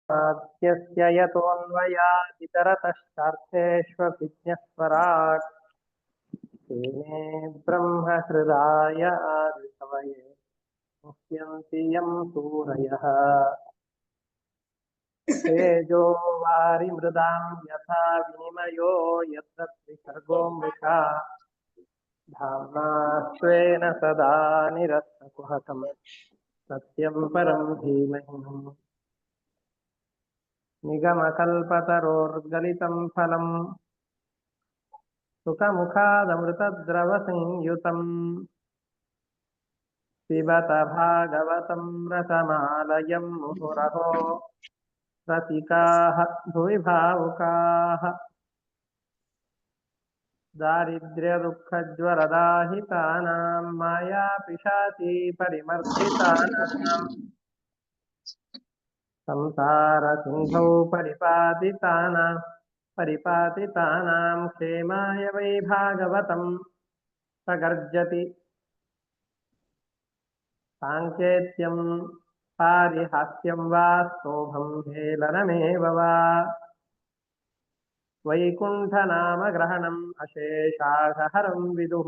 आद्यस्य यतोऽन्वयादितरतश्चार्थेष्वभिज्ञस्वराट् तेने ब्रह्महृदाय आदिकवये मुह्यन्ति यं सूरयः तेजो वारिमृदां यथा विनिमयो यत्र त्रिसर्गो मृषा धाम्ना स्वेन सदा निरस्तकुहकं सत्यं परं धीमहि निगमकल्पतरोर्गलितं फलम् सुखमुखादमृतद्रवसंयुतम् पिबत भागवतं रसमालयं मुहुरहो रसिकाः भुवि भावुकाः दारिद्र्यदुःखज्वरदाहितानां मायापिशाची परिमर्दितानां संसारसिन्धौ परिपातितानां क्षेमाय वै भागवतं सगर्जति साङ्केत्यं पारिहास्यं वा स्तोभं हेलनमेव वा वैकुण्ठनामग्रहणम् अशेषाघहरं विदुः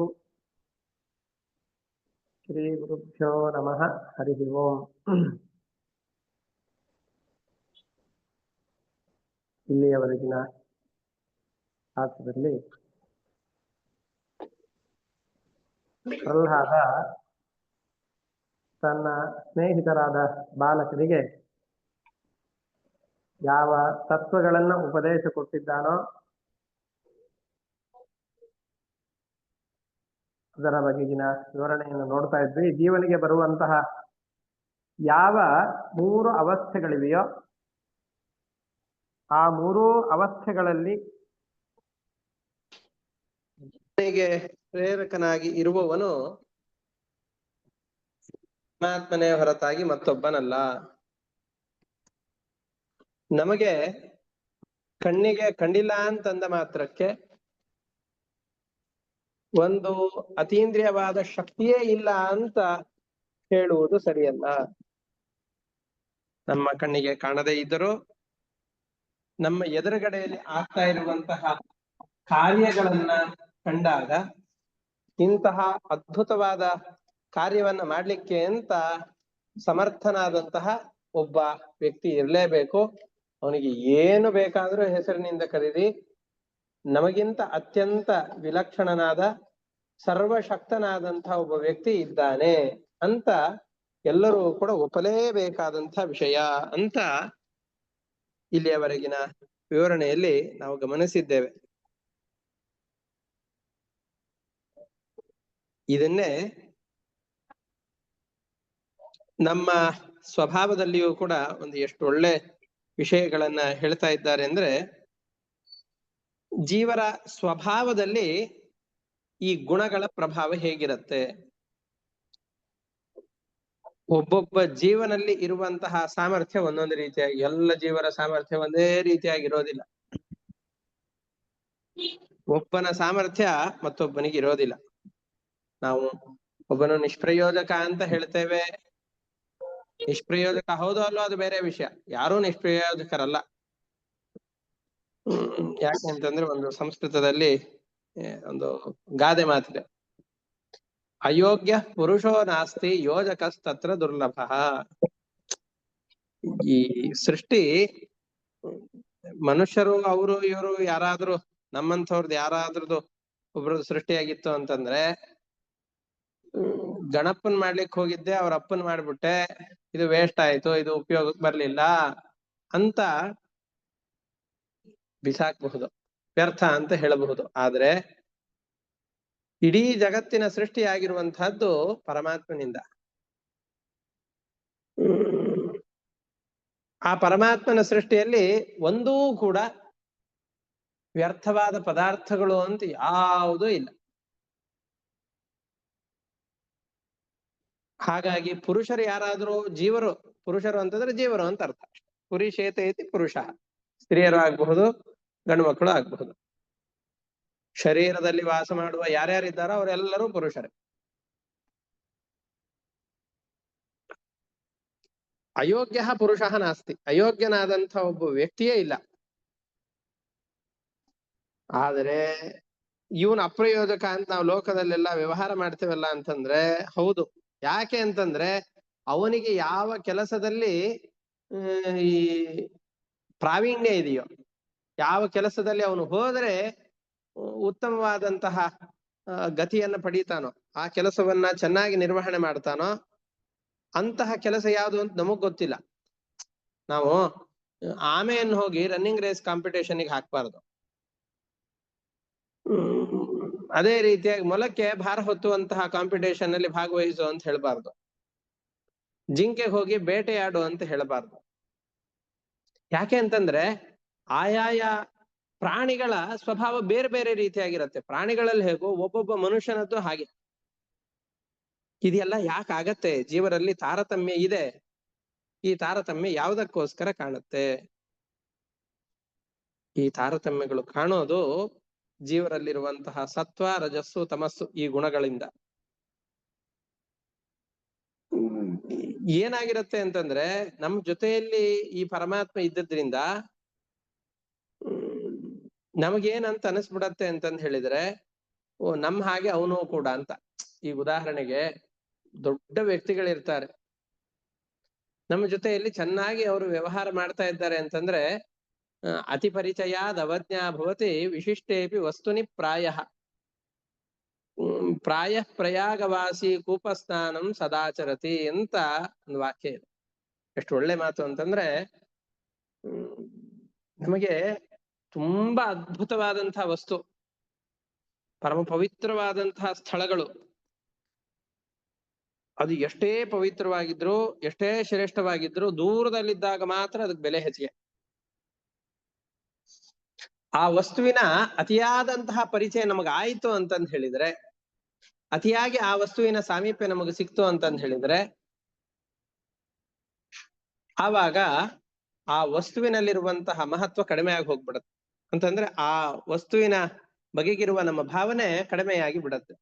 श्रीगुरुभ्यो नमः हरिः ओम् ಇಲ್ಲಿಯವರೆಗಿನ ಶಾಸ್ತ್ರದಲ್ಲಿ ಪ್ರಹ್ಲಾದ ತನ್ನ ಸ್ನೇಹಿತರಾದ ಬಾಲಕರಿಗೆ ಯಾವ ತತ್ವಗಳನ್ನು ಉಪದೇಶ ಕೊಟ್ಟಿದ್ದಾನೋ ಅದರ ಬಗೆಗಿನ ವಿವರಣೆಯನ್ನು ನೋಡ್ತಾ ಇದ್ವಿ. ಜೀವನಿಗೆ ಬರುವಂತಹ ಯಾವ 3 ಅವಸ್ಥೆಗಳಿವೆಯೋ ಆ 3 ಅವಸ್ಥೆಗಳಲ್ಲಿ ಪ್ರೇರಕನಾಗಿ ಇರುವವನು ಪರಮಾತ್ಮನೇ ಹೊರತಾಗಿ ಮತ್ತೊಬ್ಬನಲ್ಲ. ನಮಗೆ ಕಣ್ಣಿಗೆ ಕಂಡಿಲ್ಲ ಅಂತಂದ ಮಾತ್ರಕ್ಕೆ ಒಂದು ಅತೀಂದ್ರಿಯವಾದ ಶಕ್ತಿಯೇ ಇಲ್ಲ ಅಂತ ಹೇಳುವುದು ಸರಿಯಲ್ಲ. ನಮ್ಮ ಕಣ್ಣಿಗೆ ಕಾಣದೇ ಇದ್ದರೂ ನಮ್ಮ ಎದುರುಗಡೆಯಲ್ಲಿ ಆಗ್ತಾ ಇರುವಂತಹ ಕಾರ್ಯಗಳನ್ನ ಕಂಡಾಗ ಇಂತಹ ಅದ್ಭುತವಾದ ಕಾರ್ಯವನ್ನ ಮಾಡ್ಲಿಕ್ಕೆ ಅಂತ ಸಮರ್ಥನಾದಂತಹ ಒಬ್ಬ ವ್ಯಕ್ತಿ ಇರಲೇಬೇಕು. ಅವನಿಗೆ ಏನು ಬೇಕಾದ್ರೂ ಹೆಸರಿನಿಂದ ಕರೀರಿ, ನಮಗಿಂತ ಅತ್ಯಂತ ವಿಲಕ್ಷಣನಾದ ಸರ್ವಶಕ್ತನಾದಂತಹ ಒಬ್ಬ ವ್ಯಕ್ತಿ ಇದ್ದಾನೆ ಅಂತ ಎಲ್ಲರೂ ಕೂಡ ಒಪ್ಪಲೇಬೇಕಾದಂಥ ವಿಷಯ ಅಂತ ಇಲ್ಲಿಯವರೆಗಿನ ವಿವರಣೆಯಲ್ಲಿ ನಾವು ಗಮನಿಸಿದ್ದೇವೆ. ಇದನ್ನೇ ನಮ್ಮ ಸ್ವಭಾವದಲ್ಲಿಯೂ ಕೂಡ ಒಂದು ಎಷ್ಟು ಒಳ್ಳೆ ವಿಷಯಗಳನ್ನ ಹೇಳ್ತಾ ಇದ್ದಾರೆ ಅಂದ್ರೆ, ಜೀವರ ಸ್ವಭಾವದಲ್ಲಿ ಈ ಗುಣಗಳ ಪ್ರಭಾವ ಹೇಗಿರುತ್ತೆ, ಒಬ್ಬೊಬ್ಬ ಜೀವನಲ್ಲಿ ಇರುವಂತಹ ಸಾಮರ್ಥ್ಯ ಒಂದೊಂದು ರೀತಿಯಾಗಿ, ಎಲ್ಲ ಜೀವರ ಸಾಮರ್ಥ್ಯ ಒಂದೇ ರೀತಿಯಾಗಿರೋದಿಲ್ಲ. ಒಬ್ಬನ ಸಾಮರ್ಥ್ಯ ಮತ್ತೊಬ್ಬನಿಗೆ ಇರೋದಿಲ್ಲ. ನಾವು ಒಬ್ಬನು ನಿಷ್ಪ್ರಯೋಜಕ ಅಂತ ಹೇಳ್ತೇವೆ. ನಿಷ್ಪ್ರಯೋಜಕ ಹೌದೋ ಅಲ್ಲೋ ಅದು ಬೇರೆ ವಿಷಯ, ಯಾರೂ ನಿಷ್ಪ್ರಯೋಜಕರಲ್ಲ. ಯಾಕೆ ಅಂತಂದ್ರೆ ಒಂದು ಸಂಸ್ಕೃತದಲ್ಲಿ ಒಂದು ಗಾದೆ ಮಾತಿದೆ, ಅಯೋಗ್ಯ ಪುರುಷೋ ನಾಸ್ತಿ ಯೋಜಕಸ್ತತ್ರ ದುರ್ಲಭ. ಈ ಸೃಷ್ಟಿ ಮನುಷ್ಯರು ಅವರು ಇವರು ಯಾರಾದ್ರೂ ನಮ್ಮಂಥವ್ರದ್ದು ಯಾರಾದ್ರದ್ದು ಒಬ್ರದ್ದು ಸೃಷ್ಟಿಯಾಗಿತ್ತು ಅಂತಂದ್ರೆ, ಗಣಪನ್ ಮಾಡ್ಲಿಕ್ಕೆ ಹೋಗಿದ್ದೆ ಅವ್ರ ಅಪ್ಪನ್ ಮಾಡ್ಬಿಟ್ಟೆ, ಇದು ವೇಸ್ಟ್ ಆಯ್ತು, ಇದು ಉಪಯೋಗಕ್ಕೆ ಬರ್ಲಿಲ್ಲ ಅಂತ ಬಿಸಾಕಬಹುದು, ವ್ಯರ್ಥ ಅಂತ ಹೇಳಬಹುದು. ಆದ್ರೆ ಇಡೀ ಜಗತ್ತಿನ ಸೃಷ್ಟಿಯಾಗಿರುವಂತಹದ್ದು ಪರಮಾತ್ಮನಿಂದ. ಆ ಪರಮಾತ್ಮನ ಸೃಷ್ಟಿಯಲ್ಲಿ ಒಂದೂ ಕೂಡ ವ್ಯರ್ಥವಾದ ಪದಾರ್ಥಗಳು ಅಂತ ಯಾವುದೂ ಇಲ್ಲ. ಹಾಗಾಗಿ ಪುರುಷರು ಯಾರಾದ್ರೂ, ಜೀವರು, ಪುರುಷರು ಅಂತಂದ್ರೆ ಜೀವರು ಅಂತ ಅರ್ಥ. ಪುರುಷೇತೇತಿ ಪುರುಷ, ಸ್ತ್ರೀಯರು ಆಗಬಹುದು, ಗಂಡು ಮಕ್ಕಳು ಆಗಬಹುದು. ಶರೀರದಲ್ಲಿ ವಾಸ ಮಾಡುವ ಯಾರ್ಯಾರಿದ್ದಾರೋ ಅವರೆಲ್ಲರೂ ಪುರುಷರೇ. ಅಯೋಗ್ಯ ಪುರುಷ ನಾಸ್ತಿ, ಅಯೋಗ್ಯನಾದಂಥ ಒಬ್ಬ ವ್ಯಕ್ತಿಯೇ ಇಲ್ಲ. ಆದರೆ ಇವನ್ ಅಪ್ರಯೋಜಕ ಅಂತ ನಾವು ಲೋಕದಲ್ಲೆಲ್ಲ ವ್ಯವಹಾರ ಮಾಡ್ತೇವಲ್ಲ ಅಂತಂದ್ರೆ ಹೌದು. ಯಾಕೆ ಅಂತಂದ್ರೆ ಅವನಿಗೆ ಯಾವ ಕೆಲಸದಲ್ಲಿ ಈ ಪ್ರಾವೀಣ್ಯ ಇದೆಯೋ, ಯಾವ ಕೆಲಸದಲ್ಲಿ ಅವನು ಹೋದರೆ ಉತ್ತಮವಾದಂತಹ ಗತಿಯನ್ನ ಪಡೀತಾನೋ, ಆ ಕೆಲಸವನ್ನ ಚೆನ್ನಾಗಿ ನಿರ್ವಹಣೆ ಮಾಡ್ತಾನೋ, ಅಂತಹ ಕೆಲಸ ಯಾವುದು ಅಂತ ನಮಗ್ ಗೊತ್ತಿಲ್ಲ. ನಾವು ಆಮೆಯನ್ನು ಹೋಗಿ ರನ್ನಿಂಗ್ ರೇಸ್ ಕಾಂಪಿಟೇಷನ್ಗೆ ಹಾಕ್ಬಾರ್ದು. ಅದೇ ರೀತಿಯಾಗಿ ಮೊಲಕ್ಕೆ ಭಾರ ಹೊತ್ತುವಂತಹ ಕಾಂಪಿಟೇಷನ್ ಅಲ್ಲಿ ಭಾಗವಹಿಸು ಅಂತ ಹೇಳ್ಬಾರ್ದು. ಜಿಂಕೆ ಹೋಗಿ ಬೇಟೆಯಾಡು ಅಂತ ಹೇಳಬಾರ್ದು. ಯಾಕೆ ಅಂತಂದ್ರೆ ಆಯಾಯ ಪ್ರಾಣಿಗಳ ಸ್ವಭಾವ ಬೇರೆ ಬೇರೆ ರೀತಿಯಾಗಿರುತ್ತೆ. ಪ್ರಾಣಿಗಳಲ್ಲಿ ಹೇಗೋ ಒಬ್ಬೊಬ್ಬ ಮನುಷ್ಯನದ್ದು ಹಾಗೆ. ಇದೆಲ್ಲ ಯಾಕಾಗತ್ತೆ? ಜೀವರಲ್ಲಿ ತಾರತಮ್ಯ ಇದೆ. ಈ ತಾರತಮ್ಯ ಯಾವುದಕ್ಕೋಸ್ಕರ ಕಾಣುತ್ತೆ? ಈ ತಾರತಮ್ಯಗಳು ಕಾಣೋದು ಜೀವರಲ್ಲಿರುವಂತಹ ಸತ್ವ, ರಜಸ್ಸು, ತಮಸ್ಸು ಈ ಗುಣಗಳಿಂದ. ಏನಾಗಿರುತ್ತೆ ಅಂತಂದ್ರೆ ನಮ್ಮ ಜೊತೆಯಲ್ಲಿ ಈ ಪರಮಾತ್ಮ ಇದ್ದದ್ರಿಂದ ನಮಗೇನಂತ ಅನಿಸ್ಬಿಡತ್ತೆ ಅಂತಂದ್ ಹೇಳಿದ್ರೆ, ಓ ನಮ್ ಹಾಗೆ ಅವನು ಕೂಡ ಅಂತ. ಈಗ ಉದಾಹರಣೆಗೆ ದೊಡ್ಡ ವ್ಯಕ್ತಿಗಳಿರ್ತಾರೆ, ನಮ್ಮ ಜೊತೆಯಲ್ಲಿ ಚೆನ್ನಾಗಿ ಅವರು ವ್ಯವಹಾರ ಮಾಡ್ತಾ ಇದ್ದಾರೆ ಅಂತಂದ್ರೆ ಅತಿ ಪರಿಚಯಾದ್ ಅವಜ್ಞಾ ಭವತಿ ವಿಶಿಷ್ಟೇಪಿ ವಸ್ತುನಿ ಪ್ರಾಯಃ. ಪ್ರಾಯಃ ಪ್ರಯಾಗವಾಸಿ ಕೂಪಸ್ನಾನಂ ಸದಾಚರತಿ ಅಂತ ಒಂದು ವಾಕ್ಯ ಇದೆ. ಎಷ್ಟು ಒಳ್ಳೆ ಮಾತು ಅಂತಂದ್ರೆ, ನಮಗೆ ತುಂಬಾ ಅದ್ಭುತವಾದಂತಹ ವಸ್ತು, ಪರಮ ಪವಿತ್ರವಾದಂತಹ ಸ್ಥಳಗಳು, ಅದು ಎಷ್ಟೇ ಪವಿತ್ರವಾಗಿದ್ರು, ಎಷ್ಟೇ ಶ್ರೇಷ್ಠವಾಗಿದ್ರು ದೂರದಲ್ಲಿದ್ದಾಗ ಮಾತ್ರ ಅದಕ್ಕೆ ಬೆಲೆ ಹೆಚ್ಚಿಗೆ. ಆ ವಸ್ತುವಿನ ಅತಿಯಾದಂತಹ ಪರಿಚಯ ನಮಗಾಯ್ತು ಅಂತಂದ್ ಹೇಳಿದ್ರೆ, ಅತಿಯಾಗಿ ಆ ವಸ್ತುವಿನ ಸಾಮೀಪ್ಯ ನಮಗೆ ಸಿಕ್ತು ಅಂತಂದ್ ಹೇಳಿದ್ರೆ, ಆವಾಗ ಆ ವಸ್ತುವಿನಲ್ಲಿರುವಂತಹ ಮಹತ್ವ ಕಡಿಮೆ ಆಗಿ ಹೋಗ್ಬಿಡತ್ತೆ. ಅಂತಂದ್ರೆ ಆ ವಸ್ತುವಿನ ಬಗೆಗಿರುವ ನಮ್ಮ ಭಾವನೆ ಕಡಿಮೆಯಾಗಿ ಬಿಡತ್ತೆ.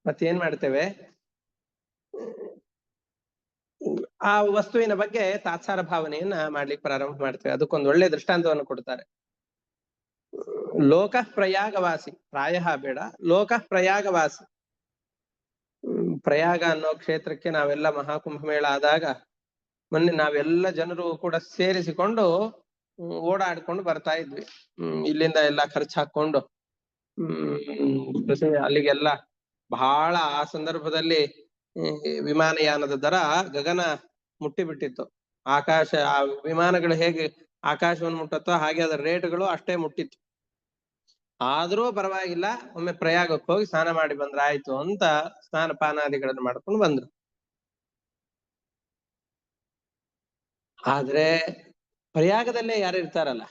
ಮತ್ತೇನ್ ಮಾಡ್ತೇವೆ? ಆ ವಸ್ತುವಿನ ಬಗ್ಗೆ ತಾತ್ಸಾರ ಭಾವನೆಯನ್ನ ಮಾಡ್ಲಿಕ್ಕೆ ಪ್ರಾರಂಭ ಮಾಡ್ತೇವೆ. ಅದಕ್ಕೊಂದು ಒಳ್ಳೆ ದೃಷ್ಟಾಂತವನ್ನು ಕೊಡ್ತಾರೆ. ಲೋಕ ಪ್ರಯಾಗವಾಸಿ, ಪ್ರಾಯ ಬೇಡ, ಲೋಕ ಪ್ರಯಾಗವಾಸಿ. ಪ್ರಯಾಗ ಅನ್ನೋ ಕ್ಷೇತ್ರಕ್ಕೆ ನಾವೆಲ್ಲ ಮಹಾಕುಂಭಮೇಳ ಆದಾಗ ಮೊನ್ನೆ ನಾವೆಲ್ಲ ಜನರು ಕೂಡ ಸೇರಿಸಿಕೊಂಡು ಓಡಾಡ್ಕೊಂಡು ಬರ್ತಾ ಇದ್ವಿ. ಇಲ್ಲಿಂದ ಎಲ್ಲ ಖರ್ಚು ಹಾಕೊಂಡು ಅಲ್ಲಿಗೆಲ್ಲ ಬಹಳ ಆ ಸಂದರ್ಭದಲ್ಲಿ ವಿಮಾನಯಾನದ ದರ ಗಗನ ಮುಟ್ಟಿಬಿಟ್ಟಿತ್ತು. ಆಕಾಶ, ಆ ವಿಮಾನಗಳು ಹೇಗೆ ಆಕಾಶವನ್ನು ಮುಟ್ಟತ್ತೋ ಹಾಗೆ ಅದರ ರೇಟ್ಗಳು ಅಷ್ಟೇ ಮುಟ್ಟಿತ್ತು. ಆದ್ರೂ ಪರವಾಗಿಲ್ಲ, ಒಮ್ಮೆ ಪ್ರಯಾಗಕ್ಕೆ ಹೋಗಿ ಸ್ನಾನ ಮಾಡಿ ಬಂದ್ರೆ ಆಯ್ತು ಅಂತ ಸ್ನಾನ ಪಾನಾದಿಗಳನ್ನು ಮಾಡ್ಕೊಂಡು ಬಂದ್ರು. ಆದ್ರೆ ಪ್ರಯಾಗದಲ್ಲೇ ಯಾರು ಇರ್ತಾರಲ್ಲ,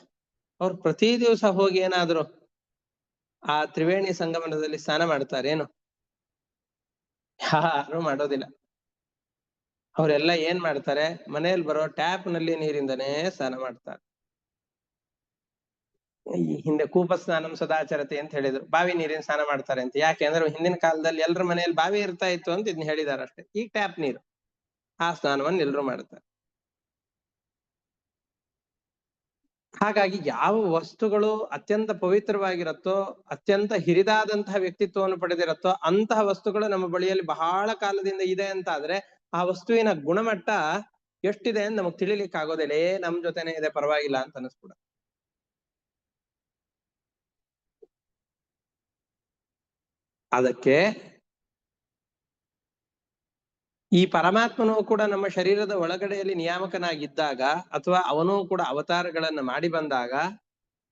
ಅವ್ರು ಪ್ರತಿ ದಿವಸ ಹೋಗಿ ಏನಾದ್ರು ಆ ತ್ರಿವೇಣಿ ಸಂಗಮನದಲ್ಲಿ ಸ್ನಾನ ಮಾಡ್ತಾರೇನು? ಯಾರು ಮಾಡೋದಿಲ್ಲ. ಅವರೆಲ್ಲ ಏನ್ ಮಾಡ್ತಾರೆ? ಮನೆಯಲ್ಲಿ ಬರೋ ಟ್ಯಾಪ್ ನಲ್ಲಿ ನೀರಿಂದನೇ ಸ್ನಾನ ಮಾಡ್ತಾರೆ. ಈ ಹಿಂದೆ ಕೂಪ ಸ್ನಾನಂ ಸದಾಚರತೆ ಅಂತ ಹೇಳಿದ್ರು, ಬಾವಿ ನೀರಿನ ಸ್ನಾನ ಮಾಡ್ತಾರೆ ಅಂತ. ಯಾಕೆ ಅಂದ್ರೆ ಹಿಂದಿನ ಕಾಲದಲ್ಲಿ ಎಲ್ಲರ ಮನೆಯಲ್ಲಿ ಬಾವಿ ಇರ್ತಾ ಇತ್ತು ಅಂತ ಇದನ್ನ ಹೇಳಿದಾರೆ ಅಷ್ಟೇ. ಈಗ ಟ್ಯಾಪ್ ನೀರು, ಆ ಸ್ನಾನವನ್ನು ಎಲ್ಲರೂ ಮಾಡ್ತಾರೆ. ಹಾಗಾಗಿ ಯಾವ ವಸ್ತುಗಳು ಅತ್ಯಂತ ಪವಿತ್ರವಾಗಿರತ್ತೋ, ಅತ್ಯಂತ ಹಿರಿದಾದಂತಹ ವ್ಯಕ್ತಿತ್ವವನ್ನು ಪಡೆದಿರತ್ತೋ ಅಂತಹ ವಸ್ತುಗಳು ನಮ್ಮ ಬಳಿಯಲ್ಲಿ ಬಹಳ ಕಾಲದಿಂದ ಇದೆ ಅಂತ ಆದ್ರೆ ಆ ವಸ್ತುವಿನ ಗುಣಮಟ್ಟ ಎಷ್ಟಿದೆ ಅಂತ ನಮಗ್ ತಿಳಿಲಿಕ್ಕೆ ಆಗೋದಿಲ್ಲ. ನಮ್ ಜೊತೆನೆ ಇದೆ, ಪರವಾಗಿಲ್ಲ ಅಂತ ಅನಿಸ್ಬಿಡ. ಅದಕ್ಕೆ ಈ ಪರಮಾತ್ಮನೂ ಕೂಡ ನಮ್ಮ ಶರೀರದ ಒಳಗಡೆಯಲ್ಲಿ ನಿಯಾಮಕನಾಗಿದ್ದಾಗ, ಅಥವಾ ಅವನೂ ಕೂಡ ಅವತಾರಗಳನ್ನ ಮಾಡಿ ಬಂದಾಗ,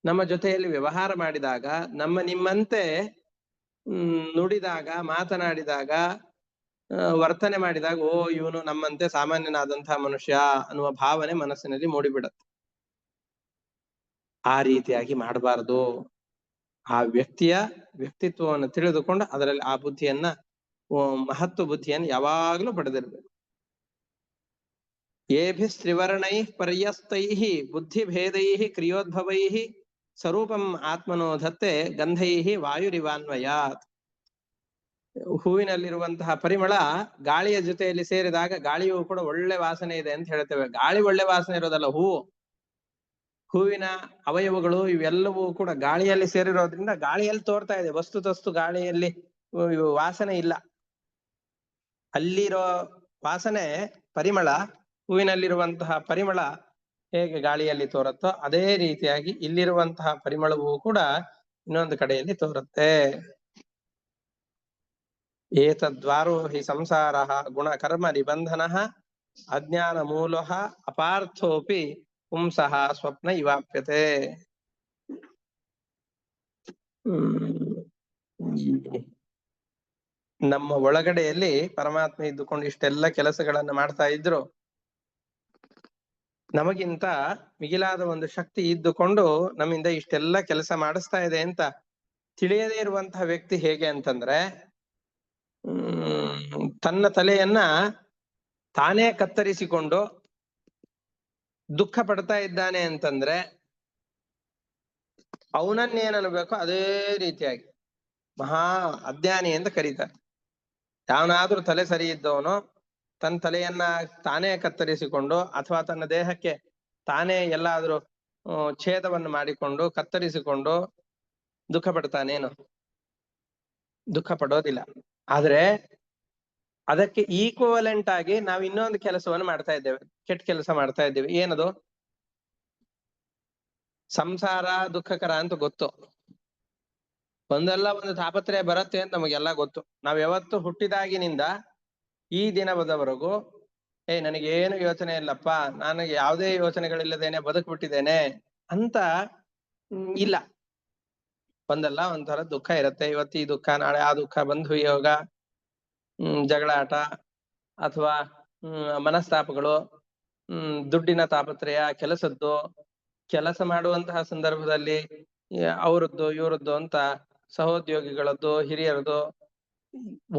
ನಮ್ಮ ಜೊತೆಯಲ್ಲಿ ವ್ಯವಹಾರ ಮಾಡಿದಾಗ, ನಮ್ಮ ನಿಮ್ಮಂತೆ ನುಡಿದಾಗ, ಮಾತನಾಡಿದಾಗ, ವರ್ತನೆ ಮಾಡಿದಾಗ, ಓ ಇವನು ನಮ್ಮಂತೆ ಸಾಮಾನ್ಯನಾದಂತಹ ಮನುಷ್ಯ ಅನ್ನುವ ಭಾವನೆ ಮನಸ್ಸಿನಲ್ಲಿ ಮೂಡಿಬಿಡತ್ತೆ. ಆ ರೀತಿಯಾಗಿ ಮಾಡಬಾರದು. ಆ ವ್ಯಕ್ತಿಯ ವ್ಯಕ್ತಿತ್ವವನ್ನು ತಿಳಿದುಕೊಂಡು ಅದರಲ್ಲಿ ಆ ಬುದ್ಧಿಯನ್ನ, ಮಹತ್ವ ಬುದ್ಧಿಯನ್ನು ಯಾವಾಗ್ಲೂ ಪಡೆದಿರ್ಬೇಕು. ಏಭಿಸ್ತ್ರಿವರ್ಣೈ ಪರ್ಯಸ್ತೈ ಬುದ್ಧಿಭೇದೈ ಕ್ರಿಯೋದ್ಭವೈ ಸ್ವರೂಪಂ ಆತ್ಮನೋ ಧತ್ತೆ ಗಂಧೈ ವಾಯುರಿವಾನ್ವಯಾತ್. ಹೂವಿನಲ್ಲಿರುವಂತಹ ಪರಿಮಳ ಗಾಳಿಯ ಜೊತೆಯಲ್ಲಿ ಸೇರಿದಾಗ ಗಾಳಿಯು ಕೂಡ ಒಳ್ಳೆ ವಾಸನೆ ಇದೆ ಅಂತ ಹೇಳ್ತೇವೆ. ಗಾಳಿ ಒಳ್ಳೆ ವಾಸನೆ ಇರೋದಲ್ಲ, ಹೂವಿನ ಅವಯವಗಳು ಇವೆಲ್ಲವೂ ಕೂಡ ಗಾಳಿಯಲ್ಲಿ ಸೇರಿರೋದ್ರಿಂದ ಗಾಳಿಯಲ್ಲಿ ತೋರ್ತಾ ಇದೆ. ವಸ್ತುತಸ್ತು ಗಾಳಿಯಲ್ಲಿ ವಾಸನೆ ಇಲ್ಲ. ಅಲ್ಲಿರೋ ವಾಸನೆ ಪರಿಮಳ, ಹೂವಿನಲ್ಲಿರುವಂತಹ ಪರಿಮಳ ಹೇಗೆ ಗಾಳಿಯಲ್ಲಿ ತೋರುತ್ತೋ ಅದೇ ರೀತಿಯಾಗಿ ಇಲ್ಲಿರುವಂತಹ ಪರಿಮಳವೂ ಕೂಡ ಇನ್ನೊಂದು ಕಡೆಯಲ್ಲಿ ತೋರುತ್ತೆ. ಏತದ್ವಾರೋ ಹಿ ಸಂಸಾರ ಗುಣಕರ್ಮ ನಿಬಂಧನ ಅಜ್ಞಾನ ಮೂಲ ಅಪಾರ್ಥೋಪಿ ಪುಂಸಃ ಸ್ವಪ್ನ ಇವಾಪ್ಯತೆ. ನಮ್ಮ ಒಳಗಡೆಯಲ್ಲಿ ಪರಮಾತ್ಮ ಇದ್ದುಕೊಂಡು ಇಷ್ಟೆಲ್ಲ ಕೆಲಸಗಳನ್ನ ಮಾಡ್ತಾ ಇದ್ರು, ನಮಗಿಂತ ಮಿಗಿಲಾದ ಒಂದು ಶಕ್ತಿ ಇದ್ದುಕೊಂಡು ನಮ್ಮಿಂದ ಇಷ್ಟೆಲ್ಲ ಕೆಲಸ ಮಾಡಿಸ್ತಾ ಇದೆ ಅಂತ ತಿಳಿಯದೇ ಇರುವಂತಹ ವ್ಯಕ್ತಿ ಹೇಗೆ ಅಂತಂದ್ರೆ, ತನ್ನ ತಲೆಯನ್ನ ತಾನೇ ಕತ್ತರಿಸಿಕೊಂಡು ದುಃಖ ಪಡ್ತಾ ಇದ್ದಾನೆ ಅಂತಂದ್ರೆ ಅವನನ್ನೇನನ್ಬೇಕು ಅದೇ ರೀತಿಯಾಗಿ ಮಹಾ ಅಜ್ಞಾನಿ ಅಂತ ಕರೀತಾರೆ. ಯಾವನಾದ್ರೂ ತಲೆ ಸರಿ ಇದ್ದವನು ತನ್ನ ತಲೆಯನ್ನ ತಾನೇ ಕತ್ತರಿಸಿಕೊಂಡು ಅಥವಾ ತನ್ನ ದೇಹಕ್ಕೆ ತಾನೇ ಎಲ್ಲಾದ್ರೂ ಛೇದವನ್ನು ಮಾಡಿಕೊಂಡು ಕತ್ತರಿಸಿಕೊಂಡು ದುಃಖ ಪಡ್ತಾನೇನು? ದುಃಖ ಪಡೋದಿಲ್ಲ. ಆದ್ರೆ ಅದಕ್ಕೆ ಈಕ್ವಲೆಂಟ್ ಆಗಿ ನಾವು ಇನ್ನೊಂದು ಕೆಲಸವನ್ನು ಮಾಡ್ತಾ ಇದ್ದೇವೆ, ಕೆಟ್ಟ ಕೆಲಸ ಮಾಡ್ತಾ ಇದ್ದೇವೆ. ಏನದು? ಸಂಸಾರ ದುಃಖಕರ ಅಂತ ಗೊತ್ತು, ಒಂದಲ್ಲ ಒಂದು ತಾಪತ್ರಯ ಬರುತ್ತೆ ಅಂತ ನಮಗೆಲ್ಲ ಗೊತ್ತು. ನಾವ್ ಯಾವತ್ತು ಹುಟ್ಟಿದಾಗಿನಿಂದ ಈ ದಿನದವರೆಗೂ ನನಗೇನು ಯೋಚನೆ ಇಲ್ಲಪ್ಪ, ನನಗೆ ಯಾವುದೇ ಯೋಚನೆಗಳಿಲ್ಲದೇನೆ ಬದುಕ್ಬಿಟ್ಟಿದ್ದೇನೆ ಅಂತ ಇಲ್ಲ. ಒಂದಲ್ಲ ಒಂಥರ ದುಃಖ ಇರುತ್ತೆ. ಇವತ್ತು ಈ ದುಃಖ, ನಾಳೆ ಆ ದುಃಖ, ಬಂಧು ಯೋಗ, ಜಗಳಾಟ ಅಥವಾ ಮನಸ್ತಾಪಗಳು, ದುಡ್ಡಿನ ತಾಪತ್ರಯ, ಕೆಲಸ ಮಾಡುವಂತಹ ಸಂದರ್ಭದಲ್ಲಿ ಅವರದ್ದು ಇವರದ್ದು ಅಂತ ಸಹೋದ್ಯೋಗಿಗಳದ್ದು, ಹಿರಿಯರದ್ದು,